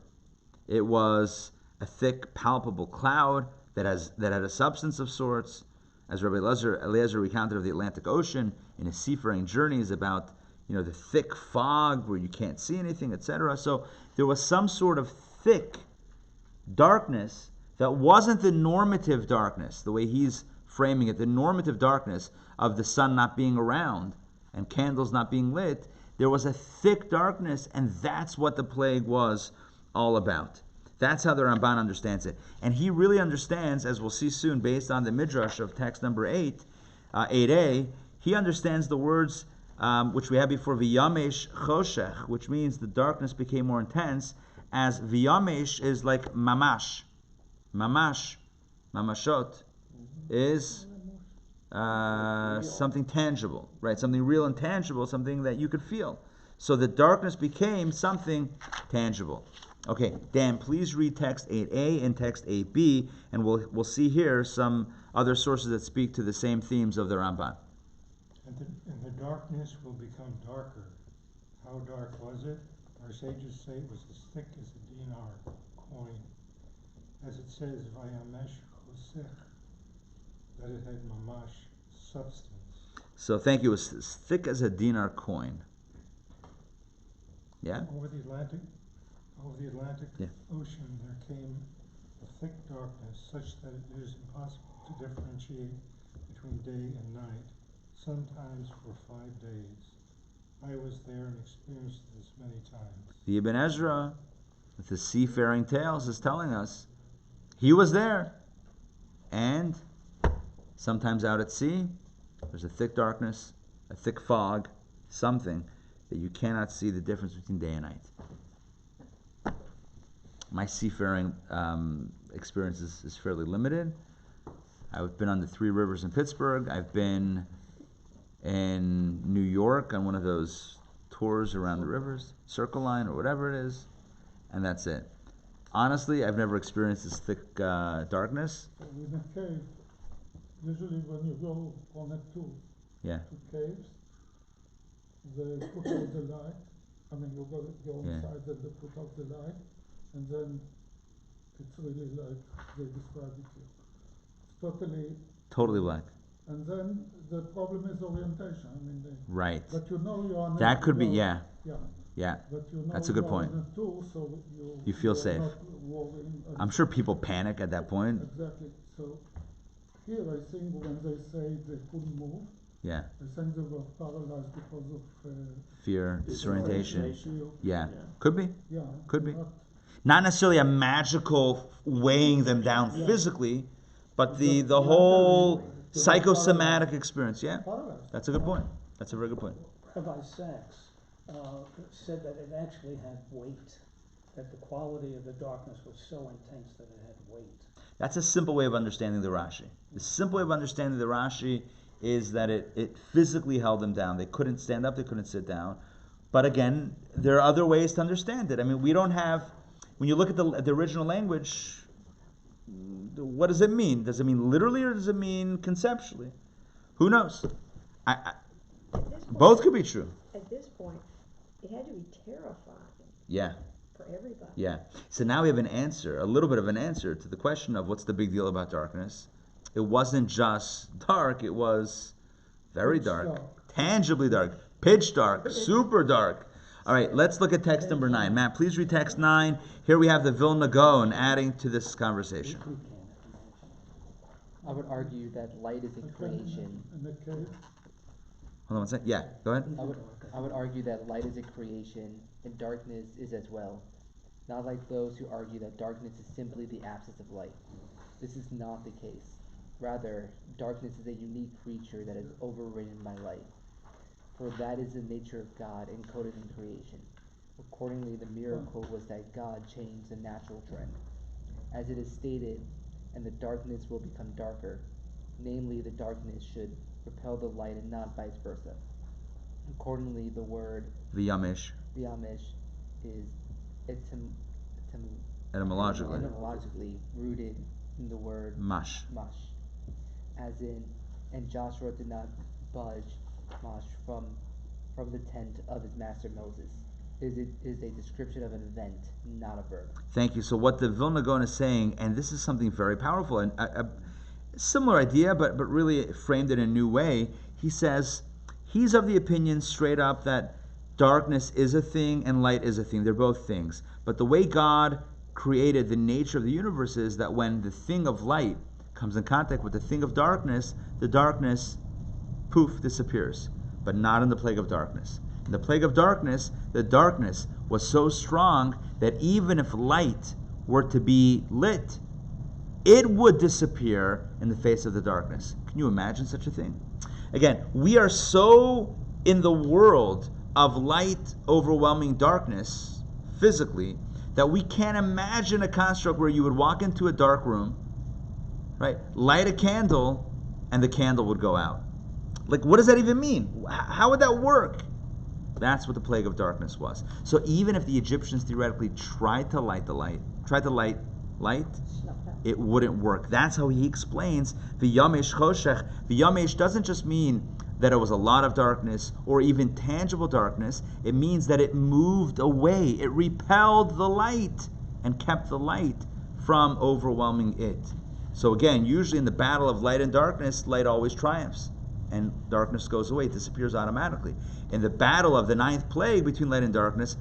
Speaker 1: It was a thick, palpable cloud that had a substance of sorts, as Rabbi Eliezer recounted of the Atlantic Ocean in his seafaring journeys about, the thick fog where you can't see anything, etc. So there was some sort of thick darkness that wasn't the normative darkness, the way he's framing it, the normative darkness of the sun not being around and candles not being lit. There was a thick darkness, and that's what the plague was all about. That's how the Ramban understands it. And he really understands, as we'll see soon, based on the Midrash of text number 8, 8a, he understands the words which we had before, V'yamesh choshech, which means the darkness became more intense, as V'yamesh is like mamash. Mamash, mamashot, is something tangible, right? Something real and tangible, something that you could feel. So the darkness became something tangible. Okay, Dan, please read text 8a and text 8b, and we'll see here some other sources that speak to the same themes of the Ramban.
Speaker 12: And the darkness will become darker. How dark was it? Our sages say it was as thick as a dinar coin. As it says, Vayamesh Chosech, that it had mamash, substance.
Speaker 1: So thank you. It was as thick as a dinar coin. Yeah?
Speaker 12: Over the Atlantic Ocean there came a thick darkness such that it is impossible to differentiate between day and night, sometimes for 5 days. I was there and experienced this many times.
Speaker 1: The Ibn Ezra, with the seafaring tales, is telling us he was there. And sometimes out at sea, there's a thick darkness, a thick fog, something that you cannot see the difference between day and night. My seafaring experience is fairly limited. I've been on the Three Rivers in Pittsburgh. I've been in New York on one of those tours around the rivers, Circle Line or whatever it is, and that's it. Honestly, I've never experienced this thick darkness.
Speaker 6: In a cave, usually when you go on a tour to caves, they put out the light. I mean, you go inside and they put out the light, and then it's really like they describe it here. It's
Speaker 1: totally black.
Speaker 6: And then the problem is orientation. I mean,
Speaker 1: right.
Speaker 6: But you know you are.
Speaker 1: That could be,
Speaker 6: yeah.
Speaker 1: Yeah.
Speaker 6: But you know
Speaker 1: that's a good point.
Speaker 6: Tool, so
Speaker 1: you feel safe. I'm sure people panic at that point.
Speaker 6: Exactly. So here I think when they say they couldn't move, I think they were paralyzed because of
Speaker 1: fear, disorientation.
Speaker 6: Yeah.
Speaker 1: Could be.
Speaker 6: Yeah.
Speaker 1: Could be. Not necessarily a magical weighing them down physically, but the whole psychosomatic experience. Yeah. That's a good point. That's a very good point.
Speaker 5: Rabbi Sachs said that it actually had weight, that the quality of the darkness was so intense that it had weight.
Speaker 1: That's a simple way of understanding the Rashi. The simple way of understanding the Rashi is that it physically held them down. They couldn't stand up, they couldn't sit down. But again, there are other ways to understand it. I mean, we don't have, when you look at the original language, what does it mean? Does it mean literally or does it mean conceptually? Who knows?
Speaker 11: At this point,
Speaker 1: Both could be true.
Speaker 11: At this point, it had to be terrifying
Speaker 1: Yeah.
Speaker 11: for everybody.
Speaker 1: Yeah. So now we have an answer, a little bit of an answer to the question of what's the big deal about darkness. It wasn't just dark, it was very dark, tangibly dark, pitch dark, super dark. All right, let's look at text number 9. Matt, please read text 9. Here we have the Vilna Gaon adding to this conversation.
Speaker 7: I would argue that light is a creation.
Speaker 6: In the case,
Speaker 1: Hold on one second. Yeah, go ahead.
Speaker 7: I would argue that light is a creation and darkness is as well. Not like those who argue that darkness is simply the absence of light. This is not the case. Rather, darkness is a unique creature that is overridden by light. For that is the nature of God encoded in creation. Accordingly, the miracle was that God changed the natural trend. As it is stated, and the darkness will become darker. Namely, the darkness should repel the light and not vice versa. Accordingly, the word
Speaker 1: V'yamesh.
Speaker 7: is etymologically rooted in the word
Speaker 1: Mash.
Speaker 7: As in, and Joshua did not budge from the tent of his master Moses. It is a description of an event, not a verb.
Speaker 1: Thank you. So what the Vilna Gaon is saying, and this is something very powerful, and a similar idea, but really framed in a new way. He says he's of the opinion straight up that darkness is a thing and light is a thing. They're both things. But the way God created the nature of the universe is that when the thing of light comes in contact with the thing of darkness, the darkness, poof, disappears. But not in the plague of darkness. In the plague of darkness, the darkness was so strong that even if light were to be lit, it would disappear in the face of the darkness. Can you imagine such a thing? Again, we are so in the world of light overwhelming darkness, physically, that we can't imagine a construct where you would walk into a dark room, right, light a candle, and the candle would go out. Like, what does that even mean? How would that work? That's what the plague of darkness was. So even if the Egyptians theoretically tried to light light, it wouldn't work. That's how he explains V'yamesh choshech. V'yamesh doesn't just mean that it was a lot of darkness or even tangible darkness. It means that it moved away. It repelled the light and kept the light from overwhelming it. So again, usually in the battle of light and darkness, light always triumphs and darkness goes away, it disappears automatically. In the battle of the 9th plague between light and darkness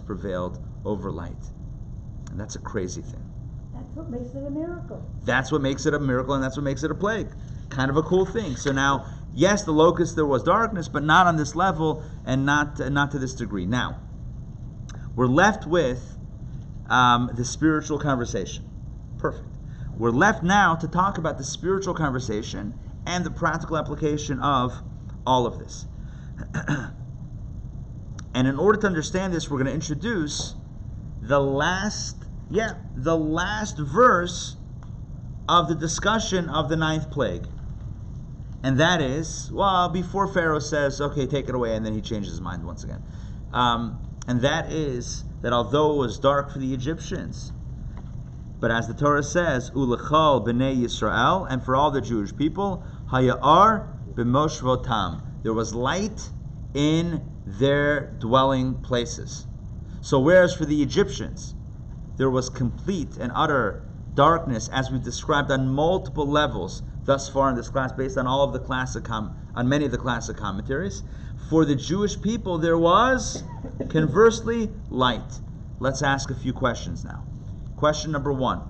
Speaker 1: prevailed over light. And that's a crazy thing.
Speaker 3: That's what makes it a miracle.
Speaker 1: That's what makes it a miracle, and that's what makes it a plague. Kind of a cool thing. So now, yes, the locust, there was darkness, but not on this level and not to this degree. Now, we're left with the spiritual conversation. Perfect. We're left now to talk about the spiritual conversation and the practical application of all of this. And in order to understand this, we're going to introduce the last verse of the discussion of the 9th plague. And that is, well, before Pharaoh says, okay, take it away, and then he changes his mind once again. And that is that although it was dark for the Egyptians, but as the Torah says, Ulechal b'nei Yisrael, and for all the Jewish people, Haya'ar b'moshvotam, there was light in their dwelling places. So whereas for the Egyptians, there was complete and utter darkness, as we've described on multiple levels thus far in this class, based on all of the on many of the classic commentaries, for the Jewish people there was, conversely, light. Let's ask a few questions now. Question number 1.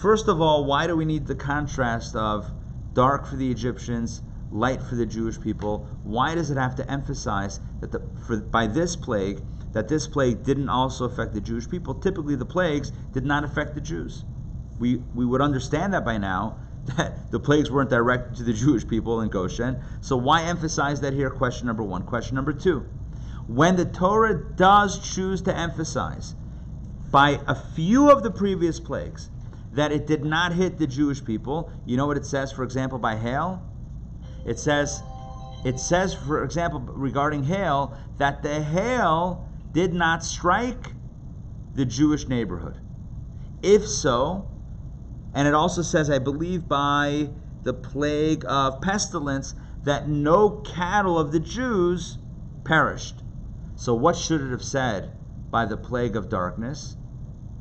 Speaker 1: First of all, why do we need the contrast of dark for the Egyptians, light for the Jewish people? Why does it have to emphasize that by this plague, that this plague didn't also affect the Jewish people? Typically, the plagues did not affect the Jews. We would understand that by now, that the plagues weren't directed to the Jewish people in Goshen. So why emphasize that here? Question number 1. Question number 2. When the Torah does choose to emphasize by a few of the previous plagues that it did not hit the Jewish people, you know what it says, for example, by hail? It says, for example, regarding hail, that the hail did not strike the Jewish neighborhood. If so, and it also says, I believe, by the plague of pestilence, that no cattle of the Jews perished. So what should it have said by the plague of darkness?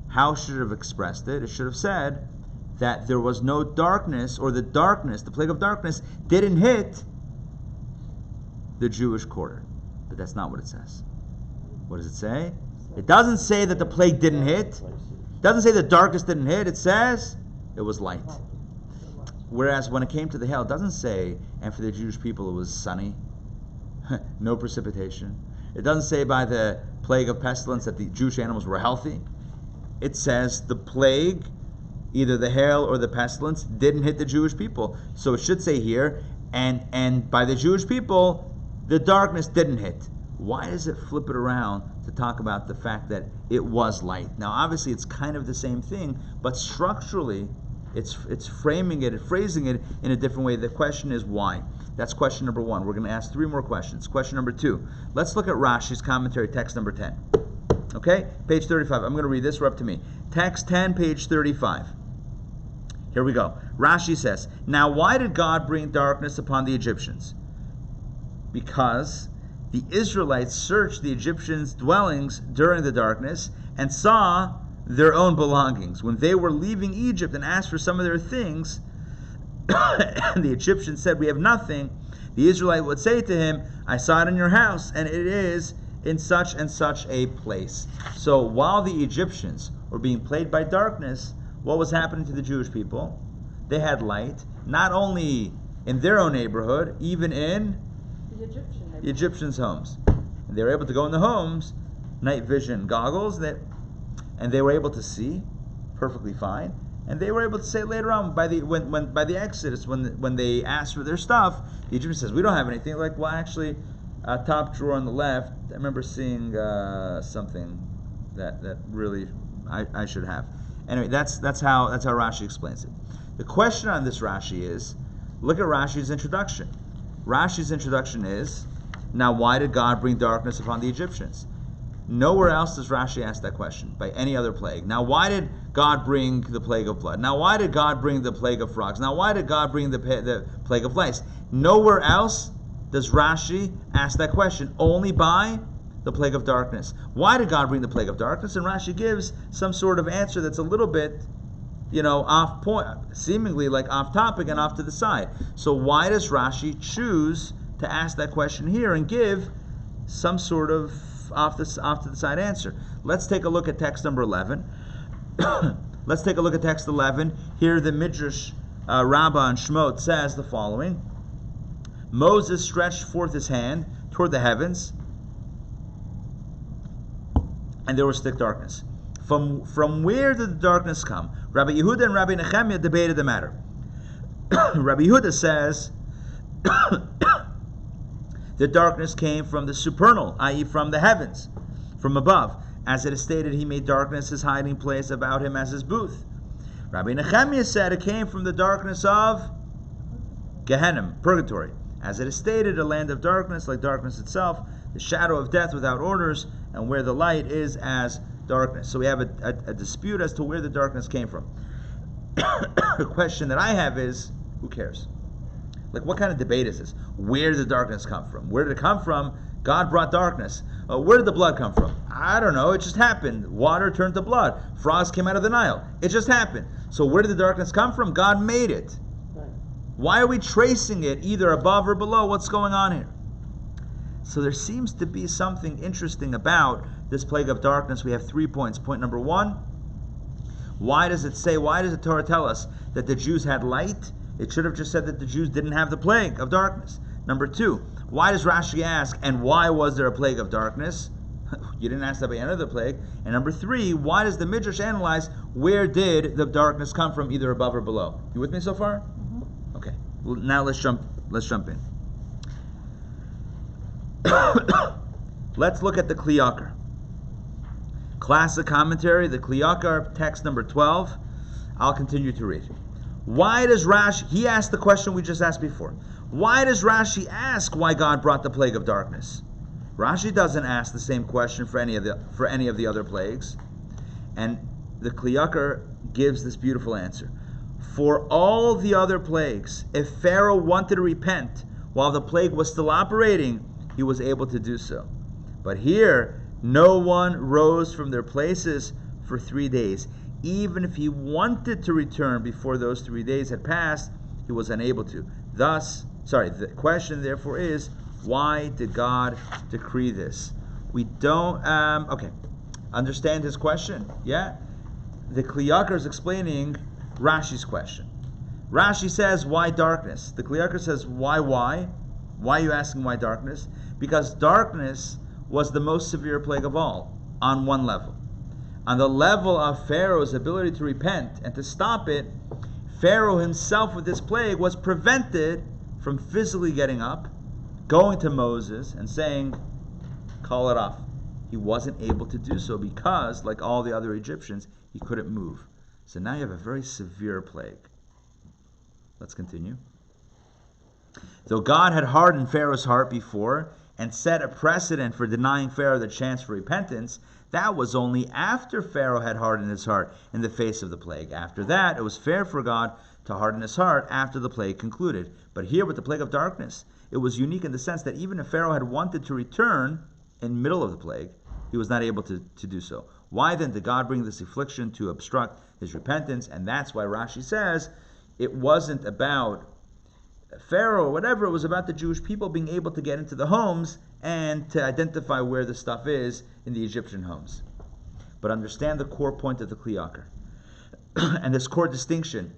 Speaker 1: How should it have expressed it? It should have said that there was no darkness, or the plague of darkness, didn't hit the Jewish quarter. But that's not what it says. What does it say? It doesn't say that the plague didn't hit. It doesn't say the darkness didn't hit. It says it was light. Whereas when it came to the hail, it doesn't say, and for the Jewish people it was sunny, no precipitation. It doesn't say by the plague of pestilence that the Jewish animals were healthy. It says the plague, either the hail or the pestilence, didn't hit the Jewish people. So it should say here, and by the Jewish people, the darkness didn't hit. Why does it flip it around to talk about the fact that it was light? Now, obviously, it's kind of the same thing, but structurally, it's framing it and phrasing it in a different way. The question is why? That's question number 1. We're going to ask 3 more questions. Question number 2. Let's look at Rashi's commentary, text number 10. Okay? Page 35. I'm going to read this. We're up to me. Text 10, page 35. Here we go. Rashi says, now why did God bring darkness upon the Egyptians? Because the Israelites searched the Egyptians' dwellings during the darkness and saw their own belongings. When they were leaving Egypt and asked for some of their things, and the Egyptians said, we have nothing, the Israelite would say to him, I saw it in your house, and it is in such and such a place. So while the Egyptians were being plagued by darkness, what was happening to the Jewish people? They had light, not only in their own neighborhood, even in the Egyptians' homes. And they were able to go in the homes, night vision goggles, and they were able to see perfectly fine. And they were able to say later on, by the Exodus, when they asked for their stuff, the Egyptian says, we don't have anything. Like, well, actually, top drawer on the left, I remember seeing something that really I should have. Anyway, that's how Rashi explains it. The question on this Rashi is, look at Rashi's introduction. Rashi's introduction is, now why did God bring darkness upon the Egyptians? Nowhere else does Rashi ask that question by any other plague. Now why did God bring the plague of blood? Now why did God bring the plague of frogs? Now why did God bring the plague of lice? Nowhere else does Rashi ask that question, only by the plague of darkness. Why did God bring the plague of darkness? And Rashi gives some sort of answer that's a little bit, off point, seemingly like off topic and off to the side. So why does Rashi choose to ask that question here and give some sort of off to the side answer? Let's take a look at text number 11. Let's take a look at text 11. Here the Midrash Rabbah and Shemot says the following. Moses stretched forth his hand toward the heavens, and there was thick darkness. From where did the darkness come? Rabbi Yehuda and Rabbi Nehemiah debated the matter. Rabbi Yehuda says the darkness came from the supernal, i.e. from the heavens, from above. As it is stated, he made darkness his hiding place, about him as his booth. Rabbi Nehemiah said it came from the darkness of Gehenna, purgatory. As it is stated, a land of darkness, like darkness itself, the shadow of death without orders, and where the light is as darkness. So we have a dispute as to where the darkness came from. The question that I have is, who cares? Like, what kind of debate is this? Where did the darkness come from? Where did it come from? God brought darkness. Where did the blood come from? I don't know. It just happened. Water turned to blood. Frogs came out of the Nile. It just happened. So where did the darkness come from? God made it. Why are we tracing it either above or below? What's going on here? So there seems to be something interesting about this plague of darkness. We have 3 points. Point number 1, why does the Torah tell us that the Jews had light? It should have just said that the Jews didn't have the plague of darkness. Number 2, why does Rashi ask, and why was there a plague of darkness? You didn't ask that by any other plague. And number 3, why does the Midrash analyze where did the darkness come from, either above or below? You with me so far? Mm-hmm. Okay. Well, now let's jump in. Let's look at the Kli Yakar. Classic commentary, the Kli Yakar, text number 12. I'll continue to read. Why does Rashi, he asked the question we just asked before. Why does Rashi ask why God brought the plague of darkness? Rashi doesn't ask the same question for any of the other plagues. And the Kli Yakar gives this beautiful answer. For all the other plagues, if Pharaoh wanted to repent while the plague was still operating, he was able to do so. But here, no one rose from their places for 3 days. Even if he wanted to return before those 3 days had passed, he was unable to. The question therefore is, why did God decree this? We don't, understand his question, yeah? The Kli Yakar is explaining Rashi's question. Rashi says, why darkness? The Kli Yakar says, why? Why are you asking why darkness? Because darkness was the most severe plague of all, on one level. On the level of Pharaoh's ability to repent and to stop it, Pharaoh himself with this plague was prevented from physically getting up, going to Moses and saying, call it off. He wasn't able to do so because, like all the other Egyptians, he couldn't move. So now you have a very severe plague. Let's continue. Though God had hardened Pharaoh's heart before and set a precedent for denying Pharaoh the chance for repentance, that was only after Pharaoh had hardened his heart in the face of the plague. After that, it was fair for God to harden his heart after the plague concluded. But here with the plague of darkness, it was unique in the sense that even if Pharaoh had wanted to return in the middle of the plague, he was not able to do so. Why then did God bring this affliction to obstruct his repentance? And that's why Rashi says it wasn't about Pharaoh or whatever, it was about the Jewish people being able to get into the homes and to identify where the stuff is in the Egyptian homes. But understand the core point of the Kli Yakar and this core distinction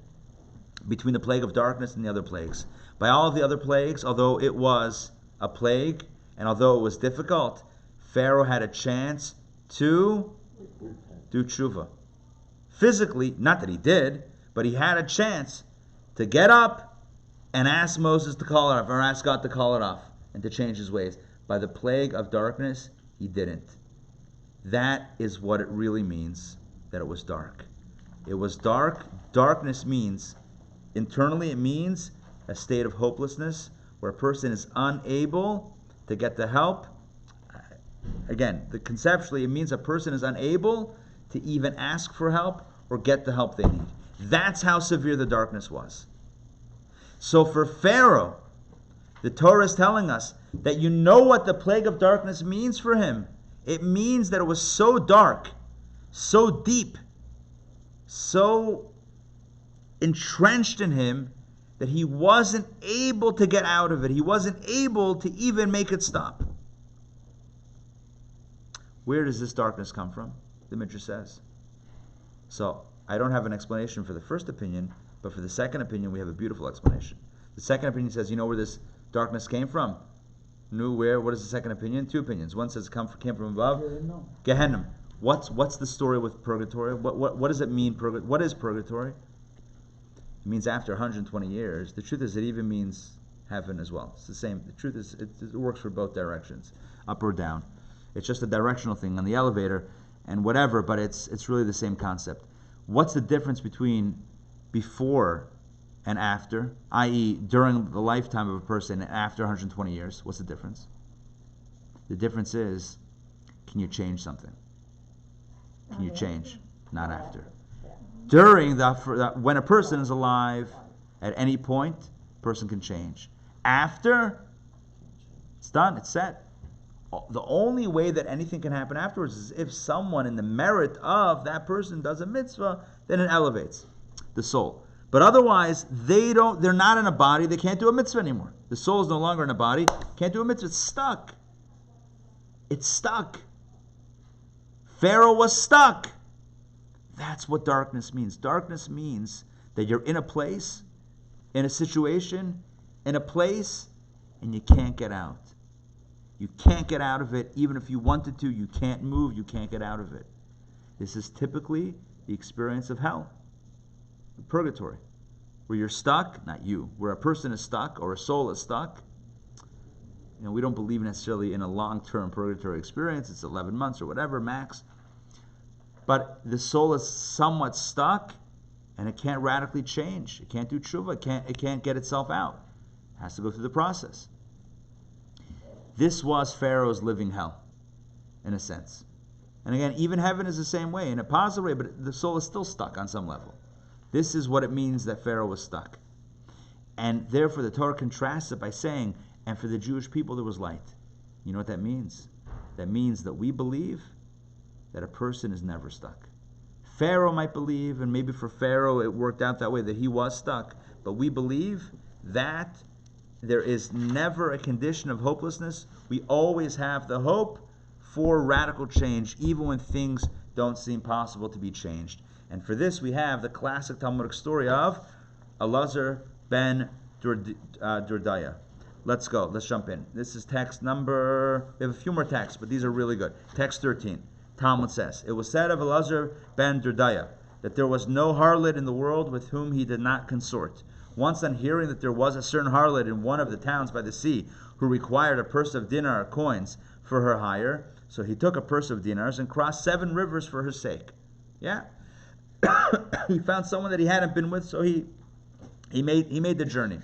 Speaker 1: between the plague of darkness and the other plagues. By all of the other plagues, although it was a plague and although it was difficult, Pharaoh had a chance to do tshuva. Physically, not that he did, but he had a chance to get up and ask Moses to call it off, or ask God to call it off and to change his ways. By the plague of darkness, he didn't. That is what it really means, that it was dark. It was dark. Darkness means, internally it means a state of hopelessness where a person is unable to get the help. Again, conceptually it means a person is unable to even ask for help or get the help they need. That's how severe the darkness was. So for Pharaoh, the Torah is telling us that you know what the plague of darkness means for him. It means that it was so dark, so deep, so entrenched in him that he wasn't able to get out of it. He wasn't able to even make it stop. Where does this darkness come from? The Midrash says. So, I don't have an explanation for the first opinion, but for the second opinion, we have a beautiful explanation. The second opinion says, you know where this darkness came from? No, where? What is the second opinion? Two opinions. One says it came from above. Gehenna. What's the story with purgatory? What does it mean? What is purgatory? It means after 120 years. The truth is, it even means heaven as well. It's the same. The truth is, it works for both directions, up or down. It's just a directional thing on the elevator and whatever, but it's really the same concept. What's the difference between before and after, i.e. during the lifetime of a person and after 120 years? What's the difference? The difference is, can you change something? Can you change? Not after. During when a person is alive, at any point, a person can change. After, it's done, it's set. The only way that anything can happen afterwards is if someone in the merit of that person does a mitzvah, then it elevates the soul. But otherwise, they're not in a body, they can't do a mitzvah anymore. The soul is no longer in a body, can't do a mitzvah, it's stuck. It's stuck. Pharaoh was stuck. That's what darkness means. Darkness means that you're in a place, in a situation, in a place, and you can't get out. You can't get out of it. Even if you wanted to, you can't move, you can't get out of it. This is typically the experience of hell, purgatory, where you're stuck, not you, where a person is stuck or a soul is stuck. You know, we don't believe necessarily in a long-term purgatory experience. It's 11 months or whatever, max. But the soul is somewhat stuck, and it can't radically change. It can't do tshuva. It can't get itself out. It has to go through the process. This was Pharaoh's living hell, in a sense. And again, even heaven is the same way, in a positive way, but the soul is still stuck on some level. This is what it means that Pharaoh was stuck. And therefore the Torah contrasts it by saying, and for the Jewish people there was light. You know what that means? That means that we believe that a person is never stuck. Pharaoh might believe, and maybe for Pharaoh it worked out that way, that he was stuck, but we believe that there is never a condition of hopelessness. We always have the hope for radical change, even when things don't seem possible to be changed. And for this we have the classic Talmudic story of Elazar ben Durdaya. Let's go. Let's jump in. This is text number... We have a few more texts, but these are really good. Text 13. Talmud says, it was said of Elazar ben Durdaya that there was no harlot in the world with whom he did not consort. Once on hearing that there was a certain harlot in one of the towns by the sea who required a purse of dinar coins for her hire, so he took a purse of dinars and crossed 7 rivers for her sake. Yeah. He found someone that he hadn't been with, so he made the journey.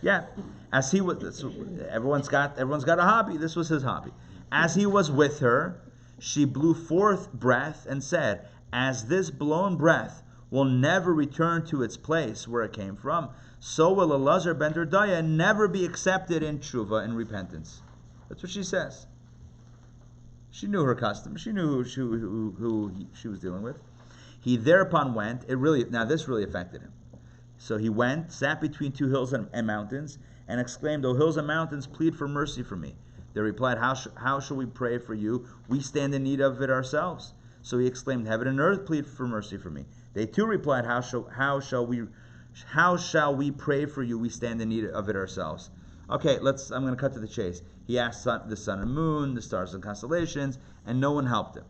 Speaker 1: Yeah. As he was, everyone's got a hobby. This was his hobby. As he was with her, she blew forth breath and said, as this blown breath will never return to its place where it came from, so will Elazar ben Durdaya never be accepted in tshuva, in repentance. That's what she says. She knew her custom. She knew who she was dealing with. He thereupon went. This really affected him. So he went, sat between 2 hills and mountains, and exclaimed, O hills and mountains, plead for mercy for me. They replied, how shall we pray for you? We stand in need of it ourselves. So he exclaimed, heaven and earth, plead for mercy for me. They too replied, how shall we pray for you? We stand in need of it ourselves. Okay, I'm going to cut to the chase. He asked the sun and moon, the stars and constellations, and no one helped him.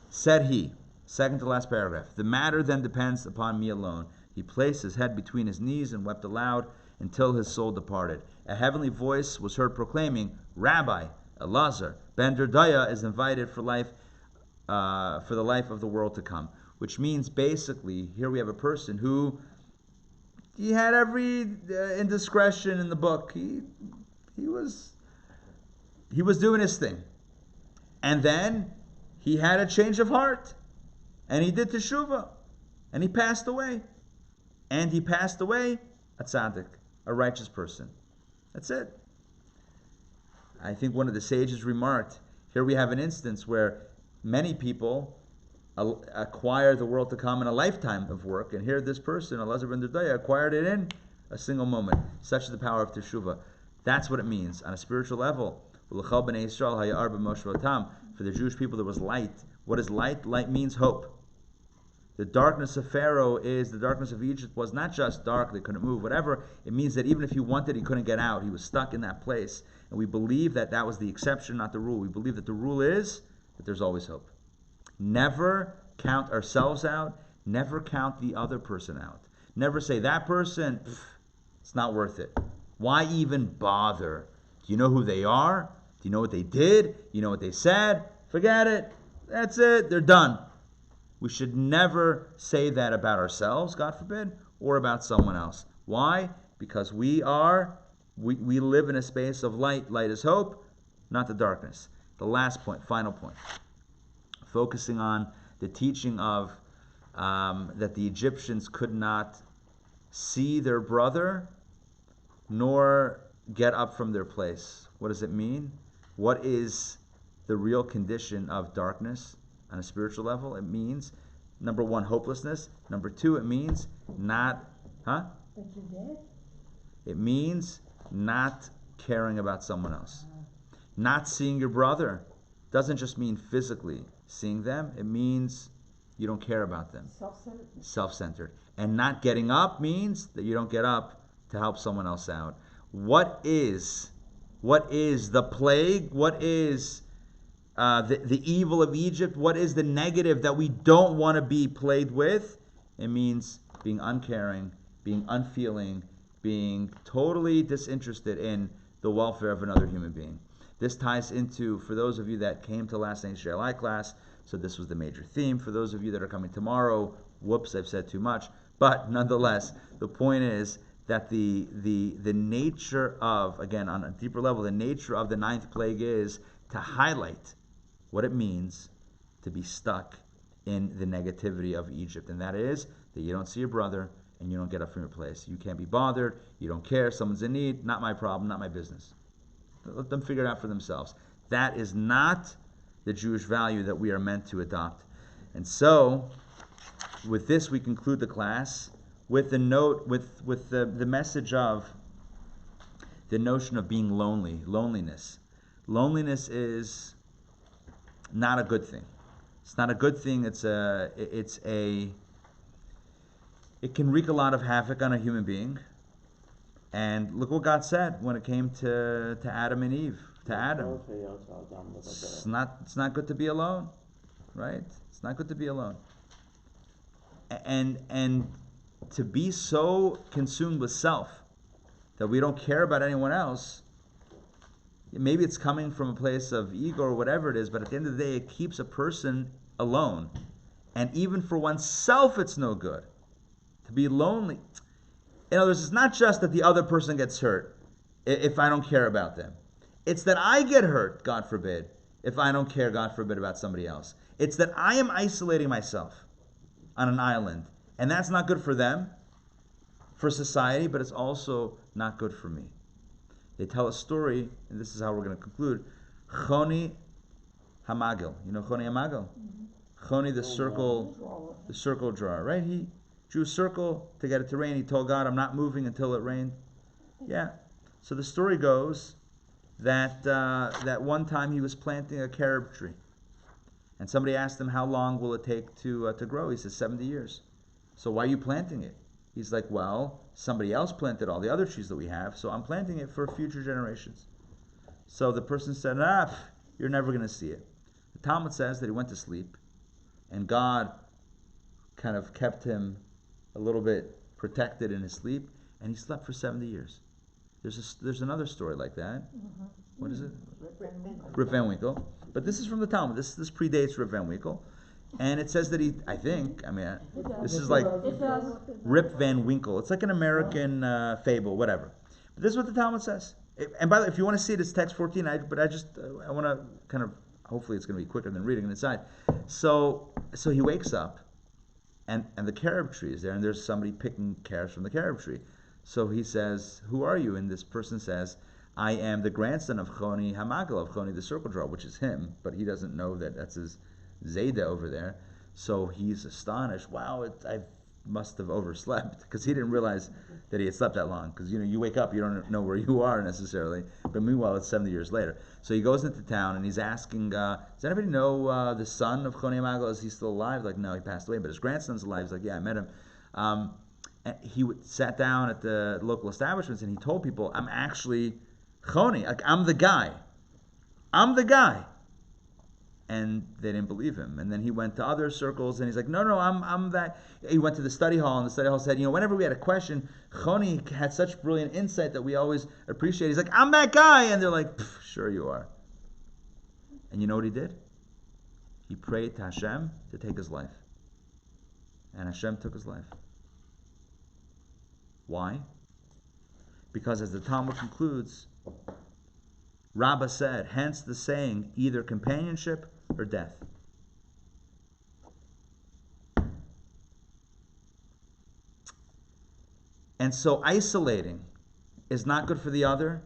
Speaker 1: Said he, second to last paragraph, the matter then depends upon me alone. He placed his head between his knees and wept aloud until his soul departed. A heavenly voice was heard proclaiming, Rabbi, Elazar ben Durdaya is invited for the life of the world to come. Which means basically, here we have a person who he had every indiscretion in the book. He was doing his thing, and then he had a change of heart, and he did teshuvah, and he passed away, a tzaddik, a righteous person. That's it. I think one of the sages remarked, here we have an instance where many people acquire the world to come in a lifetime of work, and here this person, Elazar ben Durdaya, acquired it in a single moment. Such is the power of teshuvah. That's what it means on a spiritual level. For the Jewish people there was light. What is light? Light means hope. The darkness of Pharaoh the darkness of Egypt was not just dark, they couldn't move, whatever. It means that even if he wanted, he couldn't get out. He was stuck in that place. And we believe that was the exception, not the rule. We believe that the rule is that there's always hope. Never count ourselves out. Never count the other person out. Never say, that person, it's not worth it. Why even bother? Do you know who they are? Do you know what they did? Do you know what they said? Forget it. That's it. They're done. We should never say that about ourselves, God forbid, or about someone else. Why? Because we live in a space of light. Light is hope, not the darkness. The last point, final point, focusing on the teaching of that the Egyptians could not see their brother nor get up from their place. What does it mean? What is the real condition of darkness on a spiritual level? It means, number 1, hopelessness. Number 2, it means not,
Speaker 3: That you're dead?
Speaker 1: It means not caring about someone else. Not seeing your brother doesn't just mean physically seeing them. It means you don't care about them. Self-centered. And not getting up means that you don't get up to help someone else out. What is the plague? What is the evil of Egypt? What is the negative that we don't want to be plagued with? It means being uncaring, being unfeeling, being totally disinterested in the welfare of another human being. This ties into, for those of you that came to last night's JLI class, so this was the major theme. For those of you that are coming tomorrow, whoops, I've said too much. But nonetheless, the point is that the nature of, again, on a deeper level, the nature of the 9th plague is to highlight what it means to be stuck in the negativity of Egypt, and that is that you don't see your brother and you don't get up from your place. You can't be bothered, you don't care, someone's in need, not my problem, not my business. Let them figure it out for themselves. That is not the Jewish value that we are meant to adopt. And so, with this we conclude the class with the note, with the message of the notion of being lonely, loneliness. Loneliness is not a good thing. It's not a good thing. It can wreak a lot of havoc on a human being. And look what God said when it came to Adam and Eve, to Adam. It's not good to be alone, right? It's not good to be alone. And to be so consumed with self that we don't care about anyone else, maybe it's coming from a place of ego or whatever it is, but at the end of the day, it keeps a person alone. And even for oneself, it's no good. To be lonely. In other words, it's not just that the other person gets hurt if I don't care about them. It's that I get hurt, God forbid, if I don't care, God forbid, about somebody else. It's that I am isolating myself on an island. And that's not good for them, for society, but it's also not good for me. They tell a story, and this is how we're going to conclude. Choni Hamagel. You know Choni Hamagel? Choni, the circle drawer, right? He drew a circle to get it to rain. He told God, I'm not moving until it rained. Yeah. So the story goes that that one time he was planting a carob tree. And somebody asked him, how long will it take to grow? He says, 70 years. So why are you planting it? He's like, well, somebody else planted all the other trees that we have, so I'm planting it for future generations. So the person said, you're never going to see it. The Talmud says that he went to sleep, and God kind of kept him a little bit protected in his sleep, and he slept for 70 years. There's another story like that.
Speaker 3: Mm-hmm.
Speaker 1: What is it? Rip Van Winkle. But this is from the Talmud. This predates Rip Van Winkle. And it says that this is like Rip Van Winkle. It's like an American fable, whatever. But this is what the Talmud says. And by the way, if you want to see it, it's text 14. I want to kind of, hopefully it's going to be quicker than reading it inside. So he wakes up, and the carob tree is there, and there's somebody picking carrots from the carob tree. So he says, who are you? And this person says, I am the grandson of Choni Hamagel, of Choni the circle drawer, which is him, but he doesn't know that that's his Zayda over there. So he's astonished. Wow, I must have overslept, because he didn't realize that he had slept that long. Because you wake up, you don't know where you are necessarily. But meanwhile, it's 70 years later. So he goes into town and he's asking, does anybody know the son of Choni Hamagel? Is he still alive? Like, no, he passed away, but his grandson's alive. He's like, yeah, I met him. And he sat down at the local establishments and he told people, I'm actually Choni, like, I'm the guy. And they didn't believe him. And then he went to other circles and he's like, no, I'm that. He went to the study hall, and the study hall said, whenever we had a question, Choni had such brilliant insight that we always appreciate. He's like, I'm that guy. And they're like, sure you are. And you know what he did? He prayed to Hashem to take his life. And Hashem took his life. Why? Because as the Talmud concludes, Rabbi said, hence the saying, either companionship or death. And so isolating is not good for the other,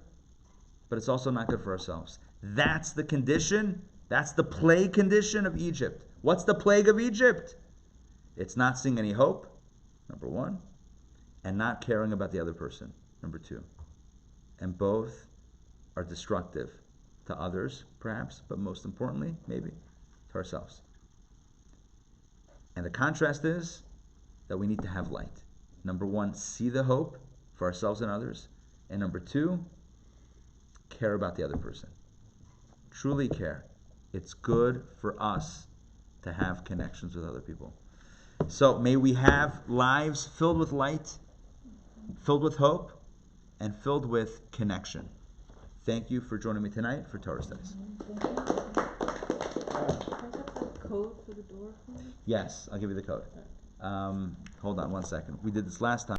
Speaker 1: but it's also not good for ourselves. That's the condition, that's the plague condition of Egypt. What's the plague of Egypt? It's not seeing any hope, number one, and not caring about the other person, number two. And both are destructive to others, perhaps, but most importantly, maybe, to ourselves. And the contrast is that we need to have light. Number one, see the hope for ourselves and others. And number two, care about the other person. Truly care. It's good for us to have connections with other people. So may we have lives filled with light, filled with hope, and filled with connection. Thank you for joining me tonight for Torah Studies.
Speaker 4: Can I have the code for the door, please?
Speaker 1: Yes, I'll give you the code. Hold on one second. We did this last time.